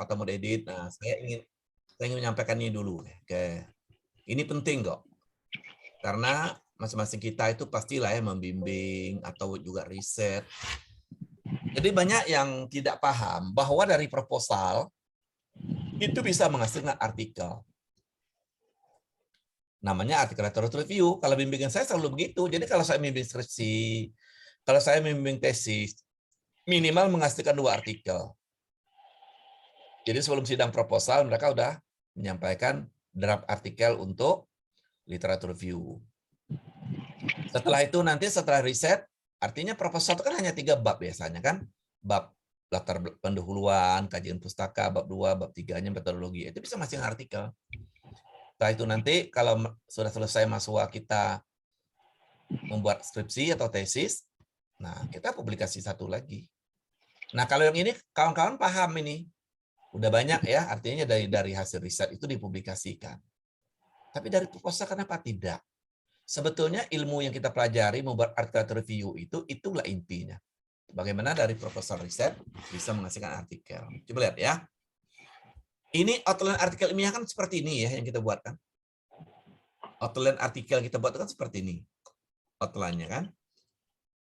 atau mau edit. Nah, saya ingin menyampaikan ini dulu. Oke. Ini penting kok. Karena masing-masing kita itu pastilah ya membimbing atau juga riset. Jadi banyak yang tidak paham bahwa dari proposal itu bisa menghasilkan artikel. Namanya artikel literature review. Kalau bimbingan saya selalu begitu. Jadi kalau saya membimbing skripsi, kalau saya membimbing tesis, minimal menghasilkan 2 artikel. Jadi sebelum sidang proposal, mereka udah menyampaikan draft artikel untuk literature review. Setelah itu nanti setelah riset, artinya proposal itu kan hanya 3 bab biasanya kan. Bab latar pendahuluan, kajian pustaka, bab 2, bab 3-nya metodologi. Itu bisa masing artikel. Setelah itu nanti kalau sudah selesai mahasiswa kita membuat skripsi atau tesis, nah kita publikasi satu lagi. Nah kalau yang ini kawan-kawan paham ini, udah banyak ya, artinya dari hasil riset itu dipublikasikan. Tapi dari proposal kenapa tidak? Sebetulnya ilmu yang kita pelajari membuat artikel review itulah intinya. Bagaimana dari proposal riset bisa menghasilkan artikel. Coba lihat ya. Ini outline artikel ilmiah kan seperti ini ya yang kita buat kan. Outline artikel kita buat kan seperti ini. Outline-nya kan.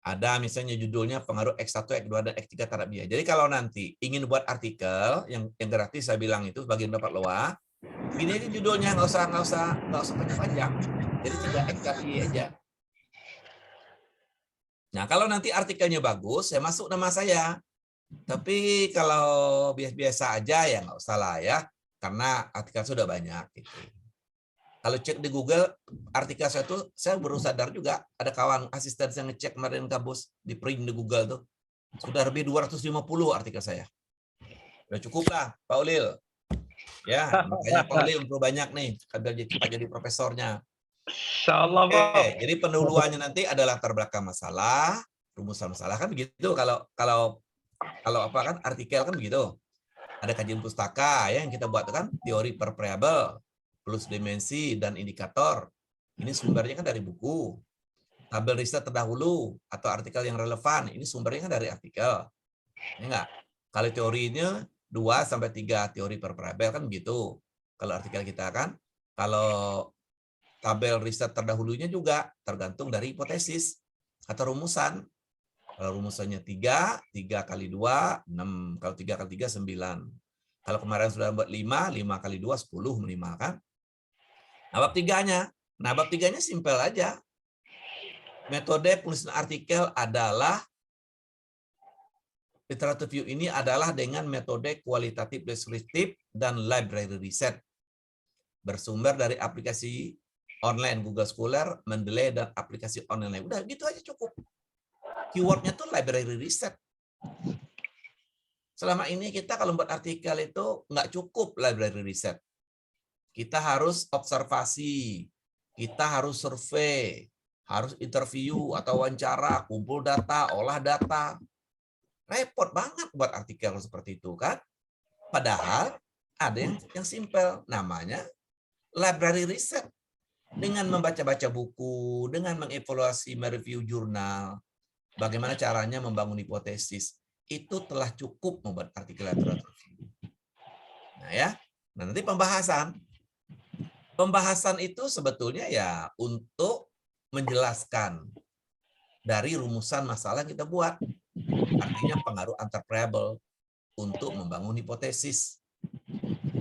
Ada misalnya judulnya pengaruh X1, X2, dan X3 terhadap dia. Jadi kalau nanti ingin buat artikel yang gratis saya bilang itu bagian dapat loa, ini aja judulnya nggak usah panjang-panjang. Jadi 3X kali aja. Nah kalau nanti artikelnya bagus, saya masuk nama saya. Tapi kalau biasa-biasa aja ya nggak usah lah ya, karena artikel sudah banyak. Gitu. Kalau cek di Google, artikel saya tuh, saya baru sadar juga, ada kawan asisten yang ngecek kemarin kampus, di print di Google tuh, sudah lebih 250 artikel saya. Udah cukup lah, Pak Ulil. Ya, makanya Pak Ulil perlu banyak nih, agar cepat jadi profesornya. Insyaallah, Pak. Jadi pendahuluannya nanti adalah latar belakang masalah, rumusan masalah kan begitu. Kalau apa kan artikel kan begitu. Ada kajian pustaka ya yang kita buat kan teori per variabel plus dimensi dan indikator. Ini sumbernya kan dari buku. Tabel riset terdahulu atau artikel yang relevan, ini sumbernya kan dari artikel. Ya enggak? Kalau teorinya 2 sampai 3 teori per variabel kan begitu. Kalau artikel kita kan, kalau tabel riset terdahulunya juga tergantung dari hipotesis atau rumusan. Kalau rumusannya 3 kali 2, 6. Kalau 3 kali 3, 9. Kalau kemarin sudah buat 5 kali 2, 10, 5 kan. Nah, bab 3-nya. Nah, bab 3-nya simpel aja. Metode penulisan artikel adalah, literature review ini adalah dengan metode kualitatif deskriptif dan library research. Bersumber dari aplikasi online Google Scholar, Mendeley, dan aplikasi online. Udah gitu aja cukup. Keywordnya tuh library research. Selama ini kita kalau buat artikel itu nggak cukup library research. Kita harus observasi, kita harus survei, harus interview atau wawancara, kumpul data, olah data. Repot banget buat artikel seperti itu kan. Padahal ada yang simpel, namanya library research. Dengan membaca-baca buku, dengan mengevaluasi, mereview jurnal, bagaimana caranya membangun hipotesis, itu telah cukup membuat artikel literatur. Nah ya, nah, nanti pembahasan. Pembahasan itu sebetulnya ya untuk menjelaskan dari rumusan masalah yang kita buat. Artinya pengaruh antar variabel untuk membangun hipotesis.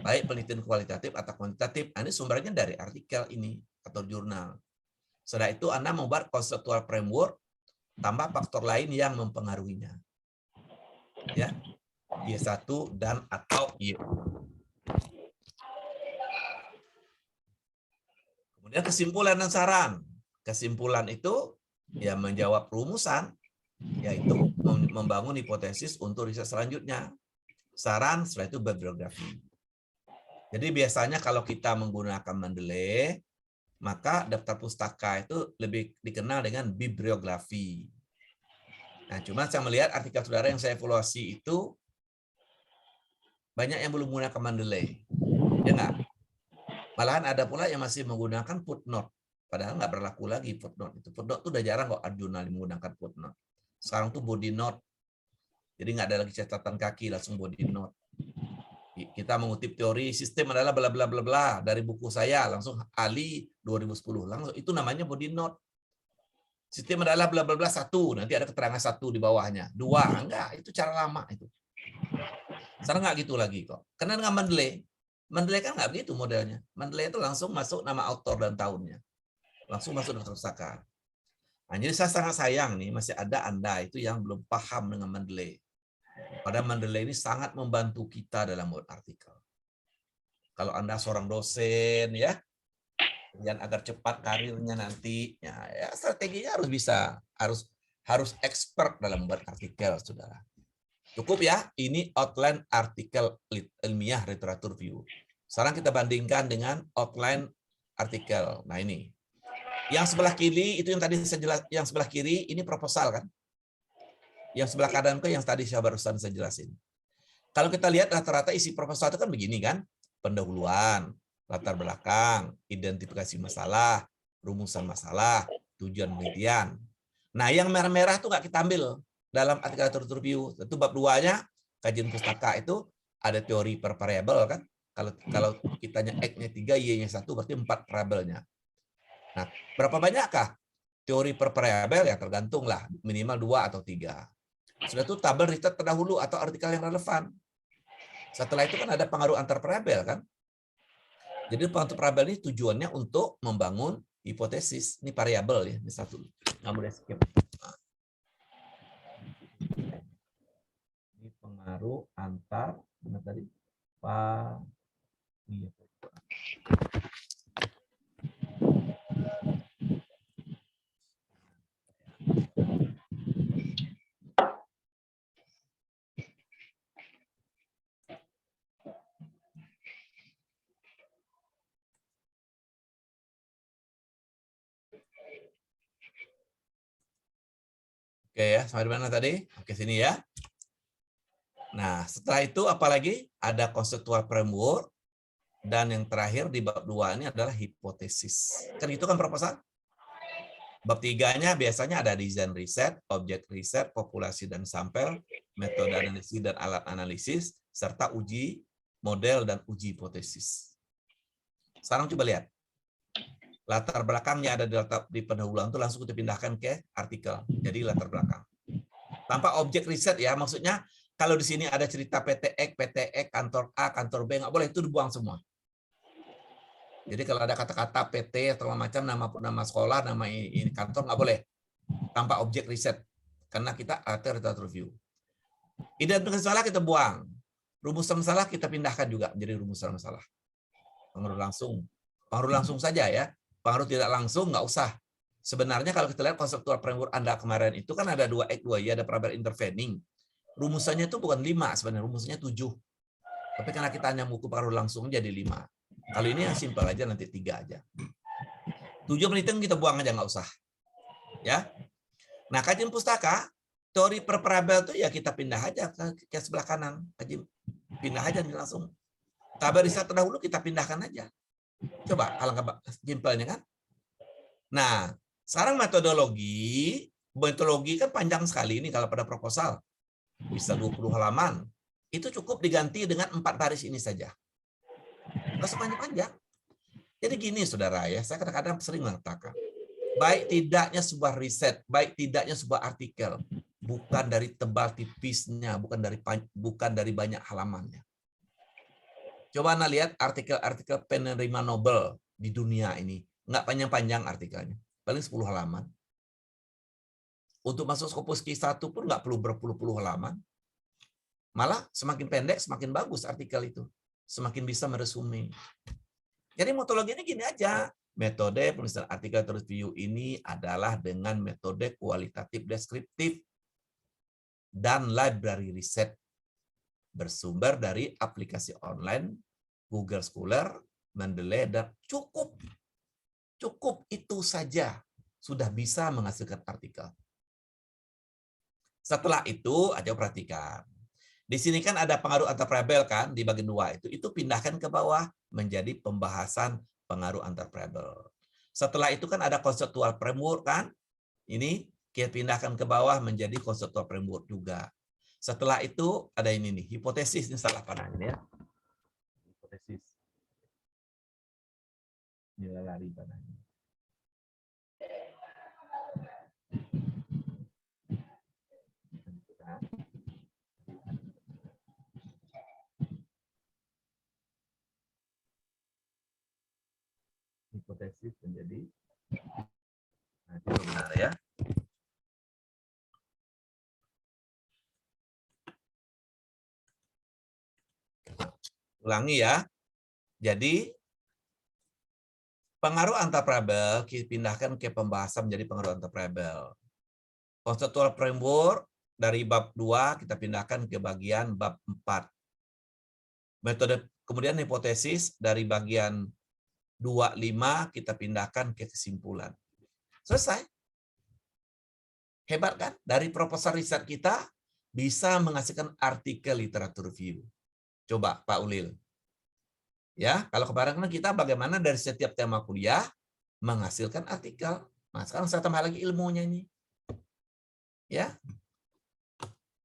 Baik penelitian kualitatif atau kuantitatif. Ini sumbernya dari artikel ini atau jurnal. Setelah itu Anda membuat conceptual framework tambah faktor lain yang mempengaruhinya. Ya. Y1 dan atau Y. Kemudian kesimpulan dan saran. Kesimpulan itu ya menjawab rumusan, yaitu membangun hipotesis untuk riset selanjutnya. Saran setelah itu bibliografi. Jadi biasanya kalau kita menggunakan Mendeley, maka daftar pustaka itu lebih dikenal dengan bibliografi. Nah, cuma saya melihat artikel saudara yang saya evaluasi itu banyak yang belum menggunakan Mendeley. Ya enggak? Malahan ada pula yang masih menggunakan footnote. Padahal nggak berlaku lagi footnote. Footnote itu udah jarang kok jurnal menggunakan footnote. Sekarang tuh body note. Jadi nggak ada lagi catatan kaki, langsung body note. Kita mengutip teori sistem adalah bla bla bla bla dari buku saya, langsung Ali 2010. Langsung itu namanya body note. Sistem adalah bla bla bla 1, nanti ada keterangan 1 di bawahnya. 2, enggak, itu cara lama itu. Sekarang nggak gitu lagi kok. Karena dengan Mendeley kan nggak begitu modelnya. Mendeley itu langsung masuk nama autor dan tahunnya. Langsung masuk daftar pustaka. Nah, jadi saya sangat sayang nih masih ada Anda itu yang belum paham dengan Mendeley. Padahal Mendeley ini sangat membantu kita dalam membuat artikel. Kalau Anda seorang dosen ya, dan agar cepat karirnya nanti, ya strateginya harus bisa, harus expert dalam membuat artikel, saudara. Cukup ya, ini outline artikel ilmiah literatur review. Sekarang kita bandingkan dengan outline artikel. Nah ini, yang sebelah kiri itu yang tadi saya jelas, yang sebelah kiri ini proposal kan? Yang sebelah kanan itu yang tadi saya barusan saya jelasin. Kalau kita lihat rata-rata isi proposal itu kan begini kan? Pendahuluan, latar belakang, identifikasi masalah, rumusan masalah, tujuan penelitian. Nah, yang merah-merah itu nggak kita ambil dalam artikel literatur review. Tentu bab 2-nya kajian pustaka itu ada teori per variabel kan? Kalau kitanya X-nya 3, Y-nya 1 berarti 4 variabelnya. Nah, berapa banyakkah teori per variabel? Ya tergantung lah, minimal 2 atau 3. Sudah itu tabel riset terdahulu atau artikel yang relevan. Setelah itu kan ada pengaruh antar variabel kan? Jadi pengaruh variabel ini tujuannya untuk membangun hipotesis. Ini variabel ya, ini satu. Nggak boleh skip. Ini pengaruh antar, benar tadi? Oke ya, sampai di mana tadi? Oke, sini ya. Nah, setelah itu apalagi? Ada conceptual framework, dan yang terakhir di bab 2 ini adalah hipotesis. Kan itu kan proposal? Bab 3-nya biasanya ada desain riset, objek riset, populasi dan sampel, metode analisis dan alat analisis, serta uji model dan uji hipotesis. Sekarang coba lihat. Latar belakangnya ada di pendahuluan itu langsung kita pindahkan ke artikel. Jadi latar belakang. Tanpa objek riset ya, maksudnya kalau di sini ada cerita PT X, kantor A, kantor B, nggak boleh, itu dibuang semua. Jadi kalau ada kata-kata PT atau macam nama sekolah, nama ini kantor, nggak boleh. Tanpa objek riset. Karena kita literatur review. Identifikasi masalah kita buang. Rumusan masalah kita pindahkan juga menjadi rumusan masalah. Pengaruh langsung. Pengaruh langsung saja ya. Pengaruh tidak langsung nggak usah. Sebenarnya kalau kita lihat konseptual framework Anda kemarin itu kan ada 2X, 2Y, ada parameter intervening. Rumusannya itu bukan 5 sebenarnya, rumusannya 7. Tapi karena kita hanya mengukur pengaruh langsung jadi 5. Kalau ini yang simpel aja, nanti 3 aja. 7 penelitian kita buang aja, nggak usah. Ya. Nah, kajian pustaka, teori per variabel itu ya kita pindah aja ke sebelah kanan. Pindah aja nih langsung. Tabel riset terdahulu kita pindahkan aja. Coba alangkah simpelnya kan. Nah, sekarang metodologi kan panjang sekali ini kalau pada proposal. Bisa 20 halaman. Itu cukup diganti dengan 4 baris ini saja. Nggak sepanjang-panjang. Jadi gini saudara ya, saya kadang-kadang sering mengatakan, baik tidaknya sebuah riset, baik tidaknya sebuah artikel, bukan dari tebal tipisnya, bukan dari banyak halamannya. Coba Anda lihat artikel-artikel penerima Nobel di dunia ini. Nggak panjang-panjang artikelnya. Paling 10 halaman. Untuk masuk Scopus Q1 pun nggak perlu berpuluh-puluh halaman. Malah semakin pendek, semakin bagus artikel itu. Semakin bisa meresume. Jadi metodologi ini gini aja. Metode penulisan artikel review ini adalah dengan metode kualitatif deskriptif dan library riset. Bersumber dari aplikasi online, Google Scholar, Mendeley, dan cukup itu saja sudah bisa menghasilkan artikel. Setelah itu, aja perhatikan. Di sini kan ada pengaruh antar variabel kan di bagian 2 itu pindahkan ke bawah menjadi pembahasan pengaruh antar variabel. Setelah itu kan ada conceptual framework kan, ini kita pindahkan ke bawah menjadi conceptual framework juga. Setelah itu ada ini nih, hipotesis, ini salah panahnya ya. hipotesis. Nilai lari panahnya. Hipotesis menjadi itu benar ya. Ulangi ya. Jadi pengaruh antarparabel dipindahkan ke pembahasan menjadi pengaruh antarparabel. Conceptual framework dari bab 2 kita pindahkan ke bagian bab 4. Metode kemudian hipotesis dari bagian 2.5 kita pindahkan ke kesimpulan. Selesai. Hebat kan? Dari proposal riset kita bisa menghasilkan artikel literatur review. Coba Pak Ulil. Ya, kalau kemarin kita bagaimana dari setiap tema kuliah menghasilkan artikel. Nah, sekarang saya tambah lagi ilmunya ini. Ya.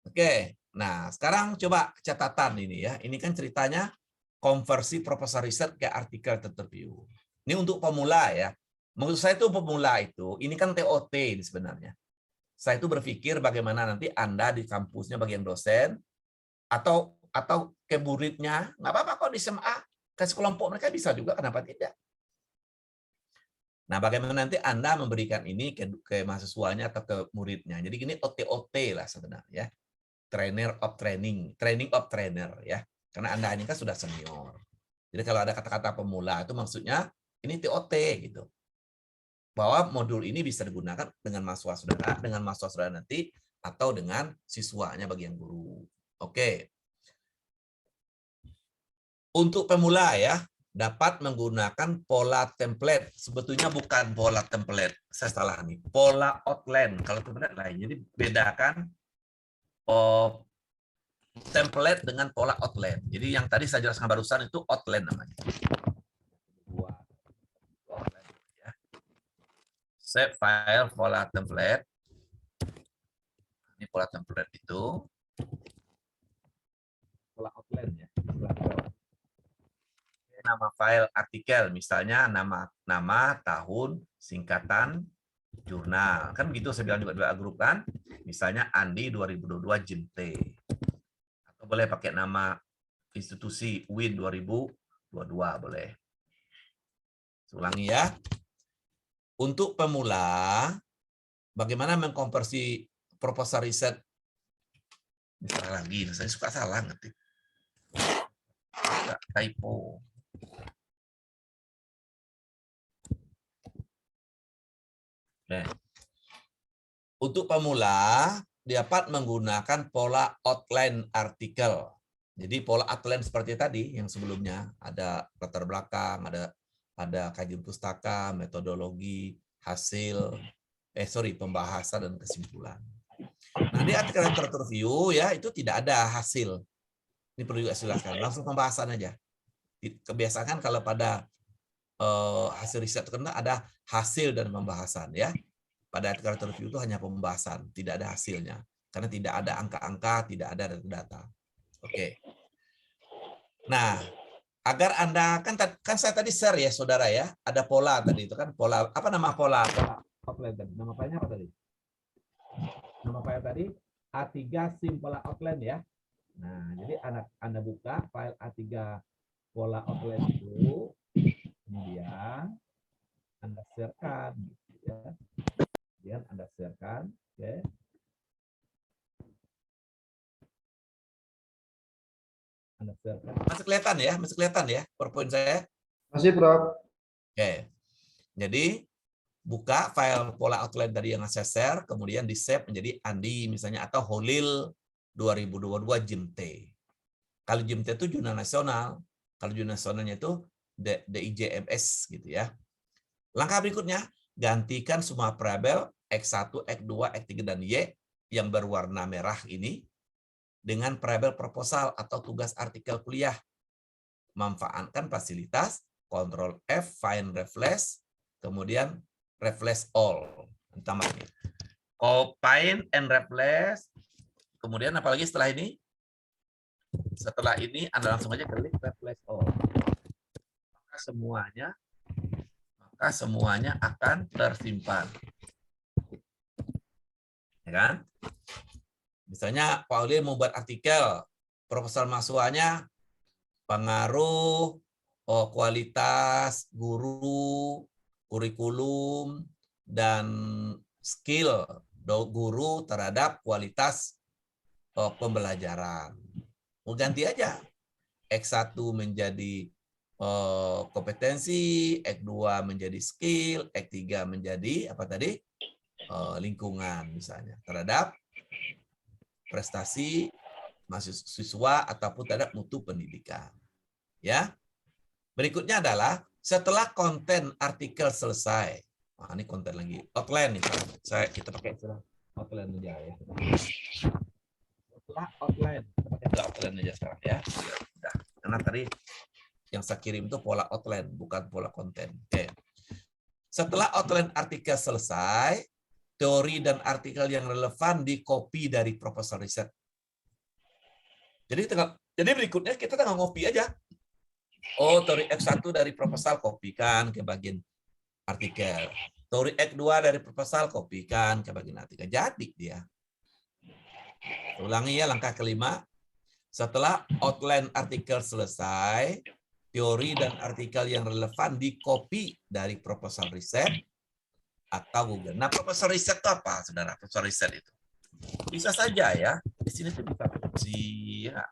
Oke. Nah, sekarang coba catatan ini ya. Ini kan ceritanya konversi proposal riset ke artikel review. Ini untuk pemula ya. Menurut saya itu pemula itu, ini kan TOT ini sebenarnya. Saya itu berpikir bagaimana nanti Anda di kampusnya bagian dosen atau ke muridnya, nggak apa-apa kok di SMA, ke kelompok mereka bisa juga, kenapa tidak? Nah, bagaimana nanti Anda memberikan ini ke mahasiswanya atau ke muridnya. Jadi gini OT lah sebenarnya. Trainer of training, training of trainer ya. Karena Anda ini kan sudah senior. Jadi kalau ada kata-kata pemula itu maksudnya ini TOT gitu. Bahwa modul ini bisa digunakan dengan mahasiswa saudara nanti atau dengan siswanya bagi yang guru. Oke. Untuk pemula ya, dapat menggunakan pola template. Sebetulnya bukan pola template. Saya salah nih. Pola outline. Kalau template lain. Jadi bedakan template dengan pola outline. Jadi yang tadi saya jelaskan barusan itu outline namanya. Save file pola template. Ini pola template itu pola outline ya. Nama file artikel, misalnya nama tahun, singkatan, jurnal. Kan begitu saya bilang juga dua grup kan. Misalnya Andi 2022 JIMT. Atau boleh pakai nama institusi UIN 2022 boleh. Ulangi ya. Untuk pemula, bagaimana mengkonversi proposal riset? Salah lagi, saya suka salah ngetik. Typo. Nah, untuk pemula, dapat menggunakan pola outline artikel. Jadi pola outline seperti tadi yang sebelumnya ada latar belakang, ada kajian pustaka, metodologi, hasil, pembahasan dan kesimpulan. Nah, di artikel literatur review ya itu tidak ada hasil. Ini perlu juga jelaskan, langsung pembahasan aja. Kebiasaan kalau pada hasil riset itu kan ada hasil dan pembahasan ya. Pada artikel literatur review itu hanya pembahasan, tidak ada hasilnya. Karena tidak ada angka-angka, tidak ada data. Oke. Nah, agar Anda kan saya tadi share ya saudara ya, ada pola tadi itu kan pola apa nama pola outline tadi. Nama filenya apa tadi? Nama file tadi A3 sim pola outline ya. Nah, jadi Anda buka file A3 pola outline itu, kemudian Anda share-kan gitu ya. Kemudian Anda share-kan, oke. Masih kelihatan ya? Masih kelihatan ya PowerPoint saya? Masih, Prof. Oke. Jadi buka file pola outline tadi yang saya share, kemudian di-save menjadi Andi misalnya atau Holil 2022 JIMT. Kalau JIMT itu jurnal nasional, kalau jurnal nasionalnya itu DIJMS gitu ya. Langkah berikutnya, gantikan semua parabel X1, X2, X3 dan Y yang berwarna merah ini dengan parabel proposal atau tugas artikel kuliah. Manfaatkan fasilitas Ctrl F, find refresh, kemudian refresh all. Tambah ini. Find and refresh. Kemudian apalagi setelah ini? Setelah ini Anda langsung aja klik refresh all. semuanya akan tersimpan. Ya kan? Misalnya Pak Ulil membuat artikel, proposal mahasiswanya pengaruh kualitas guru, kurikulum, dan skill guru terhadap kualitas pembelajaran. Mau ganti aja. X1 menjadi kompetensi, X2 menjadi skill, X3 menjadi apa tadi? Lingkungan misalnya terhadap prestasi mahasiswa ataupun terhadap mutu pendidikan. Ya. Berikutnya adalah setelah konten artikel selesai. Nah, ini konten lagi. Outline nih. Kita pakai istilah outline aja ya. Setelah outline. Kita pakai istilah outline aja sekarang ya. Udah. Karena tadi yang saya kirim itu pola outline, bukan pola konten. Oke. Setelah outline artikel selesai, teori dan artikel yang relevan di copy dari proposal riset. Jadi berikutnya kita tinggal ngopi aja. Oh, teori X1 dari proposal kopikan ke bagian artikel. Teori X2 dari proposal kopikan ke bagian artikel. Jadi dia. Ulangi ya langkah kelima. Setelah outline artikel selesai, teori dan artikel yang relevan di copy dari proposal riset atau Google. Nah, proposal riset itu apa, saudara? Proposal riset itu bisa saja ya. Di sini tuh bisa skripsi, ya.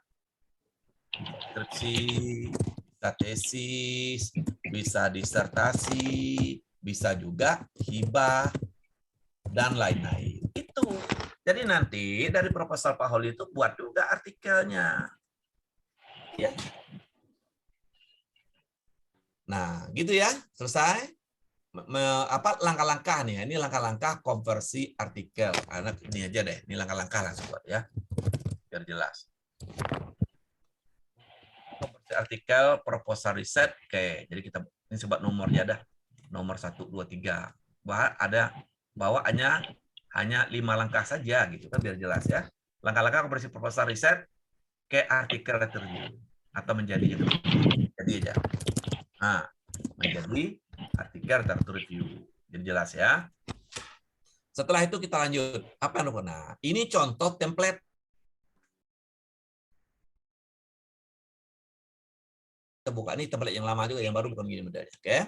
Skripsi, bisa tesis, bisa disertasi, bisa juga hibah, dan lain-lain. Itu. Jadi nanti dari proposal Pak Holi itu buat juga artikelnya. Ya. Nah, gitu ya. Selesai. Apa langkah-langkah nih? Ini langkah-langkah konversi artikel. Anak ini aja deh. Ini langkah-langkah langsung buat ya. Biar jelas. Konversi artikel proposal riset. Oke, jadi kita ini sebut nomornya dah. Nomor 1 2 3. Bawaannya hanya 5 langkah saja gitu kan biar jelas ya. Langkah-langkah konversi proposal riset ke artikel review atau menjadi itu. Jadi aja. Nah, menjadi artikel review. Jadi jelas ya. Setelah itu kita lanjut. Apa yang nah, ini contoh template. Kita buka ini template yang lama juga, yang baru bukan begini modelnya. Oke.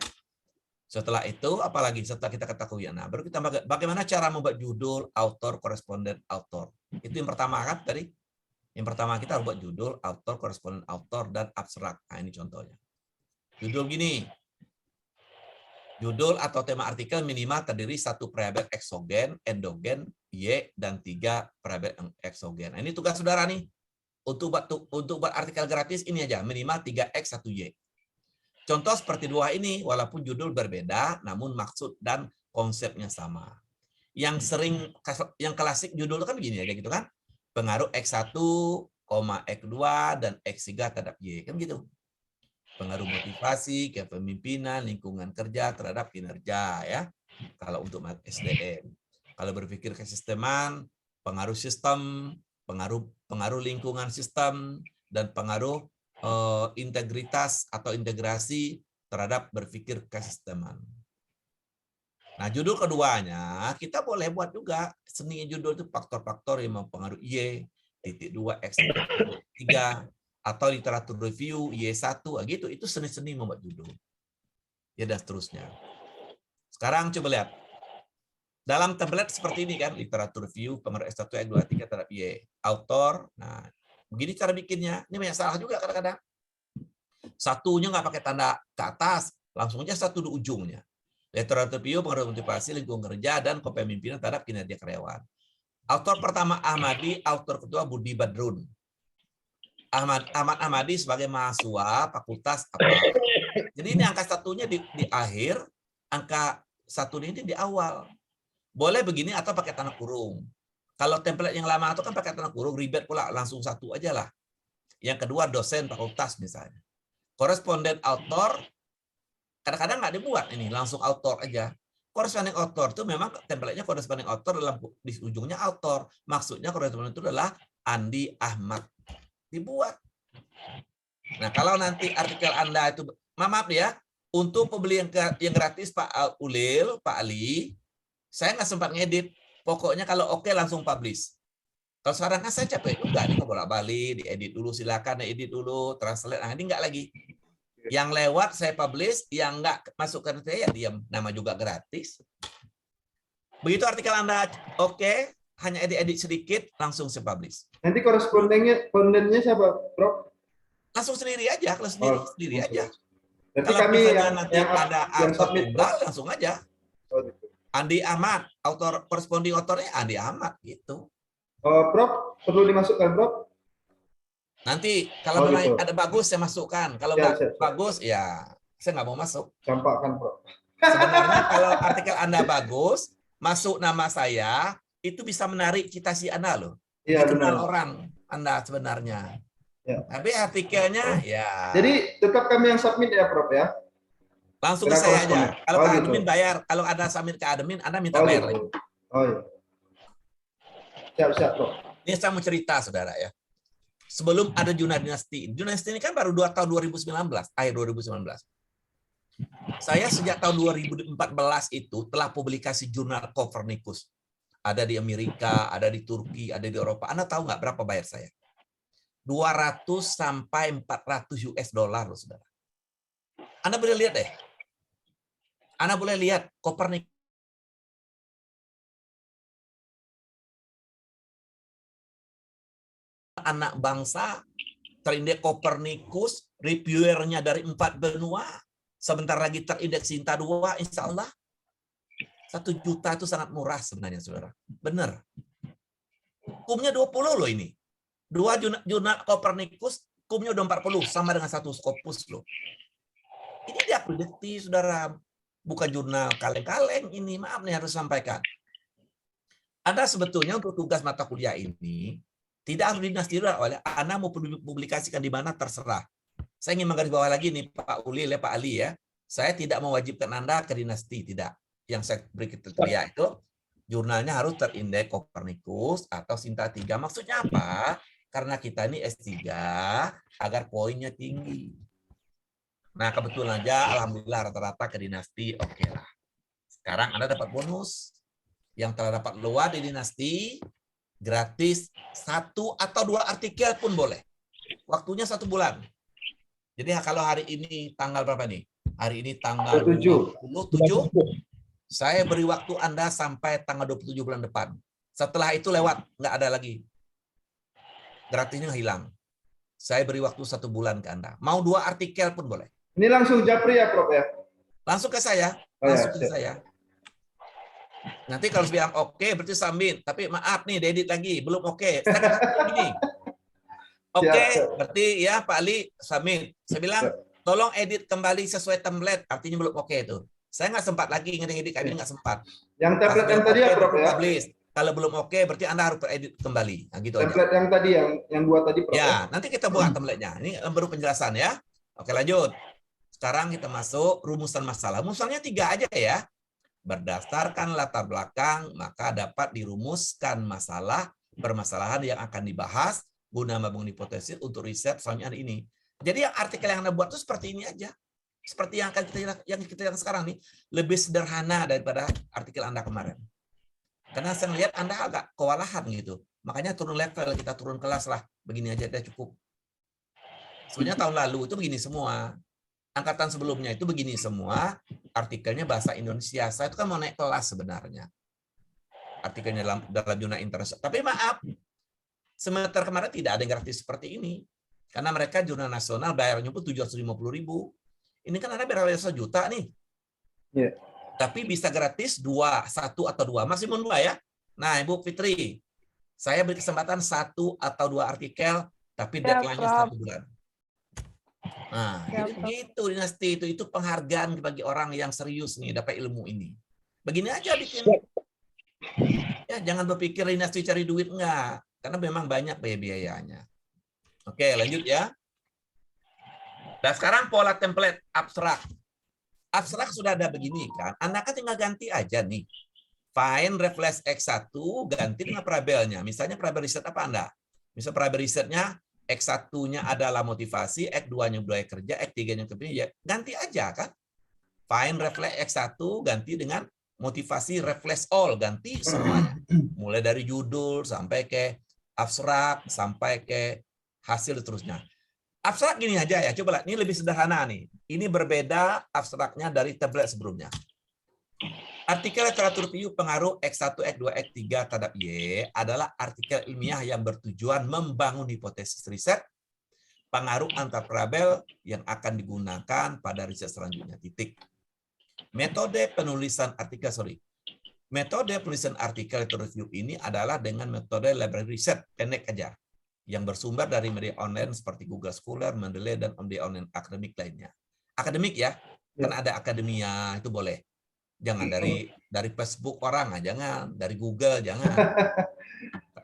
Setelah itu, apalagi setelah kita ketahui, nah baru kita bagaimana cara membuat judul, author, koresponden, author. Itu yang pertama kan tadi. Yang pertama kita harus buat judul, author, koresponden, author, dan abstrak. Nah ini contohnya. Judul gini. Judul atau tema artikel minimal terdiri 1 variabel eksogen, endogen, Y, dan 3 variabel eksogen. Nah ini tugas saudara nih. Untuk buat artikel gratis ini aja, minimal 3X, 1Y. Contoh seperti dua ini, walaupun judul berbeda, namun maksud dan konsepnya sama. Yang klasik judul kan begini aja gitu kan. Pengaruh X1, X2, dan X3 terhadap Y. Kan gitu. Pengaruh motivasi, kepemimpinan, lingkungan kerja terhadap kinerja. Ya. Kalau untuk SDM. Kalau berpikir kesisteman, pengaruh sistem, pengaruh lingkungan sistem, dan pengaruh integritas atau integrasi terhadap berpikir kesisteman. Nah, judul keduanya kita boleh buat juga seni judul itu faktor-faktor yang mempengaruhi Y.2 X3 atau literatur review Y1 gitu. Itu seni-seni membuat judul. Ya dan seterusnya. Sekarang coba lihat. Dalam template seperti ini kan, literatur review pengaruh X1 X2 X3 terhadap Y. Author. Nah, begini cara bikinnya. Ini banyak salah juga kadang-kadang. Satunya nggak pakai tanda ke atas, langsung aja satu di ujungnya. Literatur review pengaruh motivasi, lingkungan kerja, dan kepemimpinan terhadap kinerja karyawan. Autor pertama Ahmadi, autor kedua Budi Badrun. Ahmad Ahmadi sebagai mahasiswa fakultas apa? Jadi ini angka satunya di akhir, angka satu ini di awal. Boleh begini atau pakai tanda kurung. Kalau template yang lama itu kan pakai tanda kurung, ribet pula, langsung satu aja lah. Yang kedua dosen fakultas misalnya. Koresponden author, kadang-kadang nggak dibuat ini, langsung author aja. Corresponding author itu memang template-nya corresponding author dalam di ujungnya author. Maksudnya corresponding itu adalah Andi Ahmad. Dibuat. Nah, kalau nanti artikel Anda itu, maaf ya, Untuk pembeli yang gratis Pak Ulil, Pak Ali, saya nggak sempat ngedit. Pokoknya kalau oke langsung publish. Kalau sekarang kan saya capek juga nih bolak-balik, diedit dulu, silakan diedit dulu, translate. Nah, ini nggak lagi. Yang lewat saya publish, yang nggak masuk ke saya ya diam. Nama juga gratis. Begitu artikel Anda oke, hanya edit-edit sedikit, langsung saya publish. Nanti korespondennya siapa, Prof? Langsung sendiri aja, kalau sendiri aja. Berarti Kalau kami misalnya yang nanti ada yang author submit, tunggal, langsung aja. Oh, gitu. Andi Ahmad, corresponding autornya Andi Ahmad gitu. Prof, perlu dimasukkan, Prof? Nanti kalau memang gitu. ada bagus saya masukkan. Kalau Ya, nggak bagus ya saya nggak mau masuk. Campakkan, Prof. Sebenarnya kalau artikel Anda bagus, masuk nama saya, itu bisa menarik citasi Anda loh. Iya, Dikenal benar. orang Anda sebenarnya. Ya. Tapi artikelnya ya. Jadi tetap kami yang submit ya, Prof ya. Langsung ke saya aja. Kalau ke admin bayar, kalau ada submit ke admin, Anda minta bayar lagi. Oh iya. Siap, Prof. Ini saya mau cerita, saudara ya. Sebelum ada Juna Dinasti ini kan baru 2 tahun 2019, akhir 2019. Saya sejak tahun 2014 itu telah publikasi jurnal Copernicus. Ada di Amerika, ada di Turki, ada di Eropa. Anda tahu nggak berapa bayar saya? 200 sampai 400 US dollar, loh, saudara. Anda boleh lihat deh. Anda boleh lihat Copernicus. Anak bangsa, terindeks Copernicus, reviewernya dari 4 benua. Sebentar lagi terindeks Sinta 2, insya Allah. 1 juta itu sangat murah sebenarnya, saudara. Benar. Kumnya 20 loh ini. 2 jurnal Copernicus, kumnya udah 40, sama dengan 1 Scopus loh. Ini diakreditasi, saudara. Bukan jurnal kaleng-kaleng ini, maaf nih harus sampaikan. Anda sebetulnya untuk tugas mata kuliah ini, tidak harus dinasti oleh Anda mau publikasikan di mana terserah. Saya ingin menggarisbawahi lagi nih Pak Ulil ya Pak Ali ya. Saya tidak mewajibkan Anda ke dinasti, tidak. Yang saya beri kriteria itu jurnalnya harus terindeks Copernicus atau Sinta 3. Maksudnya apa? Karena kita ini S3 agar poinnya tinggi. Nah, kebetulan aja alhamdulillah rata-rata ke dinasti oke lah. Sekarang Anda dapat bonus. Yang telah dapat luar di dinasti gratis 1 atau 2 artikel pun boleh. Waktunya 1 bulan. Jadi kalau hari ini tanggal berapa nih? Hari ini tanggal 27. Saya beri waktu Anda sampai tanggal 27 bulan depan. Setelah itu lewat, nggak ada lagi. Gratisnya hilang. Saya beri waktu 1 bulan ke Anda. Mau 2 artikel pun boleh. Ini langsung japri ya, Prof ya? Langsung ke saya. Langsung ke saya. Nanti kalau bilang oke, berarti submit. Tapi maaf nih, diedit lagi. Belum oke. Saya katakan begini. Oke, berarti ya Pak Ali submit. Saya bilang, tolong edit kembali sesuai template. Artinya belum oke itu. Saya nggak sempat lagi ngedit kami nggak sempat. Yang template yang tadi ya, Prof ya? Publish. Kalau belum oke, berarti Anda harus edit kembali. Nah, gitu template aja. yang tadi, yang 2 tadi, Prof. Ya, nanti kita buat template-nya. Ini baru penjelasan ya. Oke, lanjut. Sekarang kita masuk rumusan masalah. Rumusannya 3 aja ya. Berdasarkan latar belakang, maka dapat dirumuskan masalah, permasalahan yang akan dibahas guna membangun hipotesis untuk riset selanjutnya ini. Jadi yang artikel yang Anda buat itu seperti ini aja. Seperti yang kita yang sekarang nih, lebih sederhana daripada artikel Anda kemarin. Karena saya lihat Anda agak kewalahan gitu. Makanya turun level, kita turun kelas lah. Begini aja udah cukup. Sebenarnya tahun lalu itu begini semua. Angkatan sebelumnya itu begini semua, artikelnya bahasa Indonesia. Saya itu kan mau naik kelas sebenarnya. Artikelnya dalam jurnal internasional. Tapi maaf, semester kemarin tidak ada yang gratis seperti ini. Karena mereka jurnal nasional bayarnya pun 750.000. Ini kan ada bayar 1 juta nih. Yeah. Tapi bisa gratis 1 atau 2, maksimum 2 ya. Nah, Ibu Fitri, saya beri kesempatan 1 atau 2 artikel, tapi deadline-nya 1 bulan. Nah, jadi begitu dinasti itu penghargaan bagi orang yang serius nih dapat ilmu ini. Begini aja bikin. Ya, jangan berpikir dinasti cari duit enggak, karena memang banyak biaya-biayanya. Oke, lanjut ya. Dan sekarang pola template abstrak. Abstrak sudah ada begini kan. Anda kan tinggal ganti aja nih. Find reflex X1 ganti dengan parabelnya. Misalnya parabel riset apa Anda? Misal parabel risetnya X1-nya adalah motivasi, X2-nya budaya kerja, X3-nya kerja, ganti aja kan. Find reflex X1 ganti dengan motivasi reflex all, ganti semuanya. Mulai dari judul sampai ke abstrak sampai ke hasil seterusnya. Abstrak gini aja ya, coba lihat. Ini lebih sederhana nih. Ini berbeda abstraknya dari template sebelumnya. Artikel literatur view pengaruh X1, X2, X3 terhadap Y adalah artikel ilmiah yang bertujuan membangun hipotesis riset, pengaruh antar parabel yang akan digunakan pada riset selanjutnya. Titik. Metode penulisan artikel literatur review ini adalah dengan metode library research, pendek aja, yang bersumber dari media online seperti Google Scholar, Mendeley, dan media online akademik lainnya. Akademik ya, kan ada akademia, itu boleh. Jangan dari Facebook orang, jangan. Dari Google, jangan.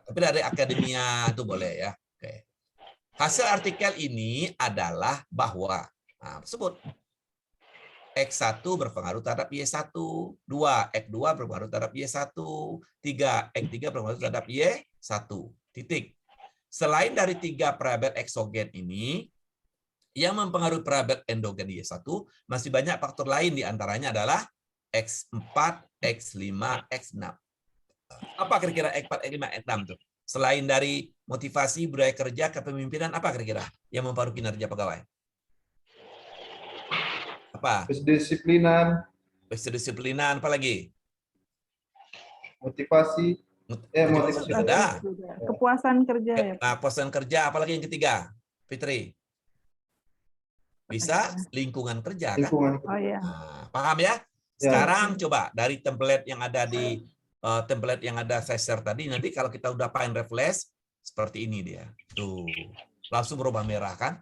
Tapi dari akademia itu boleh ya. Oke. Hasil artikel ini adalah bahwa, sebut, X1 berpengaruh terhadap Y1, 2, X2 berpengaruh terhadap Y1, 3, X3 berpengaruh terhadap Y1. Titik. Selain dari 3 parabel eksogen ini, yang mempengaruhi parabel endogen Y1, masih banyak faktor lain, diantaranya adalah X4, X5, X6. Apa kira-kira X4, X5, X6 tuh? Selain dari motivasi, budaya kerja, kepemimpinan, apa kira-kira yang mempengaruhi kinerja pegawai? Apa? Kedisiplinan, apa lagi? Motivasi. Motivasi ada. Kepuasan kerja ya. Nah, kepuasan kerja, apalagi yang ketiga? Fitri? Bisa lingkungan kerja kan? Oh iya. Nah, paham ya? Sekarang coba dari template yang ada di template yang ada saya share tadi, nanti kalau kita udah find refresh seperti ini dia. Tuh. Langsung berubah merah kan?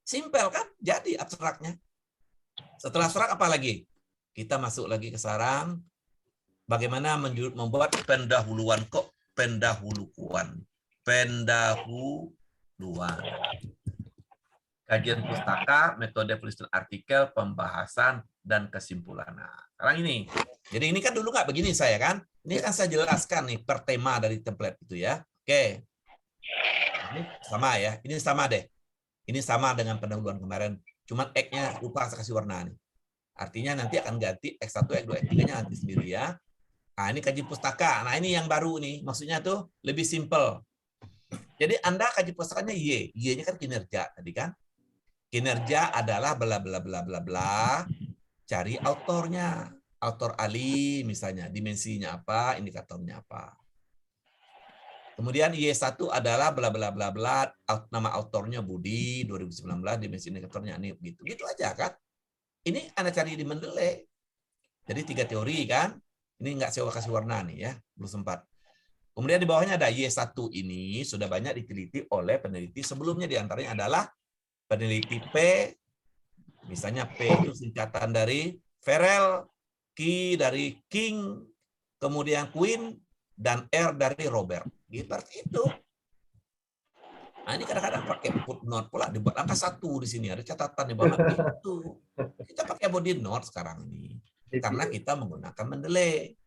Simpel kan? Jadi abstraknya. Setelah abstrak apa lagi? Kita masuk lagi ke sarang bagaimana membuat pendahuluan pendahuluan. Kajian pustaka, metode penulisan artikel, pembahasan, dan kesimpulan. Nah, sekarang ini. Jadi ini kan dulu nggak begini saya kan. Ini kan saya jelaskan nih per tema dari template itu ya. Oke. Ini sama ya. Ini sama deh. Ini sama dengan pendahuluan kemarin. Cuman X-nya lupa saya kasih warna nih. Artinya nanti akan ganti X1, X2, X3-nya nanti sendiri ya. Nah, ini kaji pustaka. Nah, ini yang baru nih. Maksudnya tuh lebih simple. Jadi Anda kaji pustakanya Y. Y-nya kan kinerja tadi kan. Kinerja adalah bla bla bla bla bla. Cari autornya. Autor ahli misalnya, dimensinya apa, indikatornya apa. Kemudian Y1 adalah bla bla bla bla, nama autornya Budi 2019, dimensi indikatornya ini gitu. Gitu aja kan. Ini Anda cari di Mendeley. Jadi 3 teori kan. Ini enggak saya kasih warna nih ya, belum sempat. Kemudian di bawahnya ada Y1 ini sudah banyak diteliti oleh peneliti sebelumnya, diantaranya adalah peneliti P, misalnya P itu singkatan dari Farrell, Q dari King, kemudian Queen, dan R dari Robert. Seperti itu. Nah, ini kadang-kadang pakai footnote pula, dibuat angka 1 di sini, ada catatan di bawah itu. Kita pakai body note sekarang ini. Karena kita menggunakan Mendeley.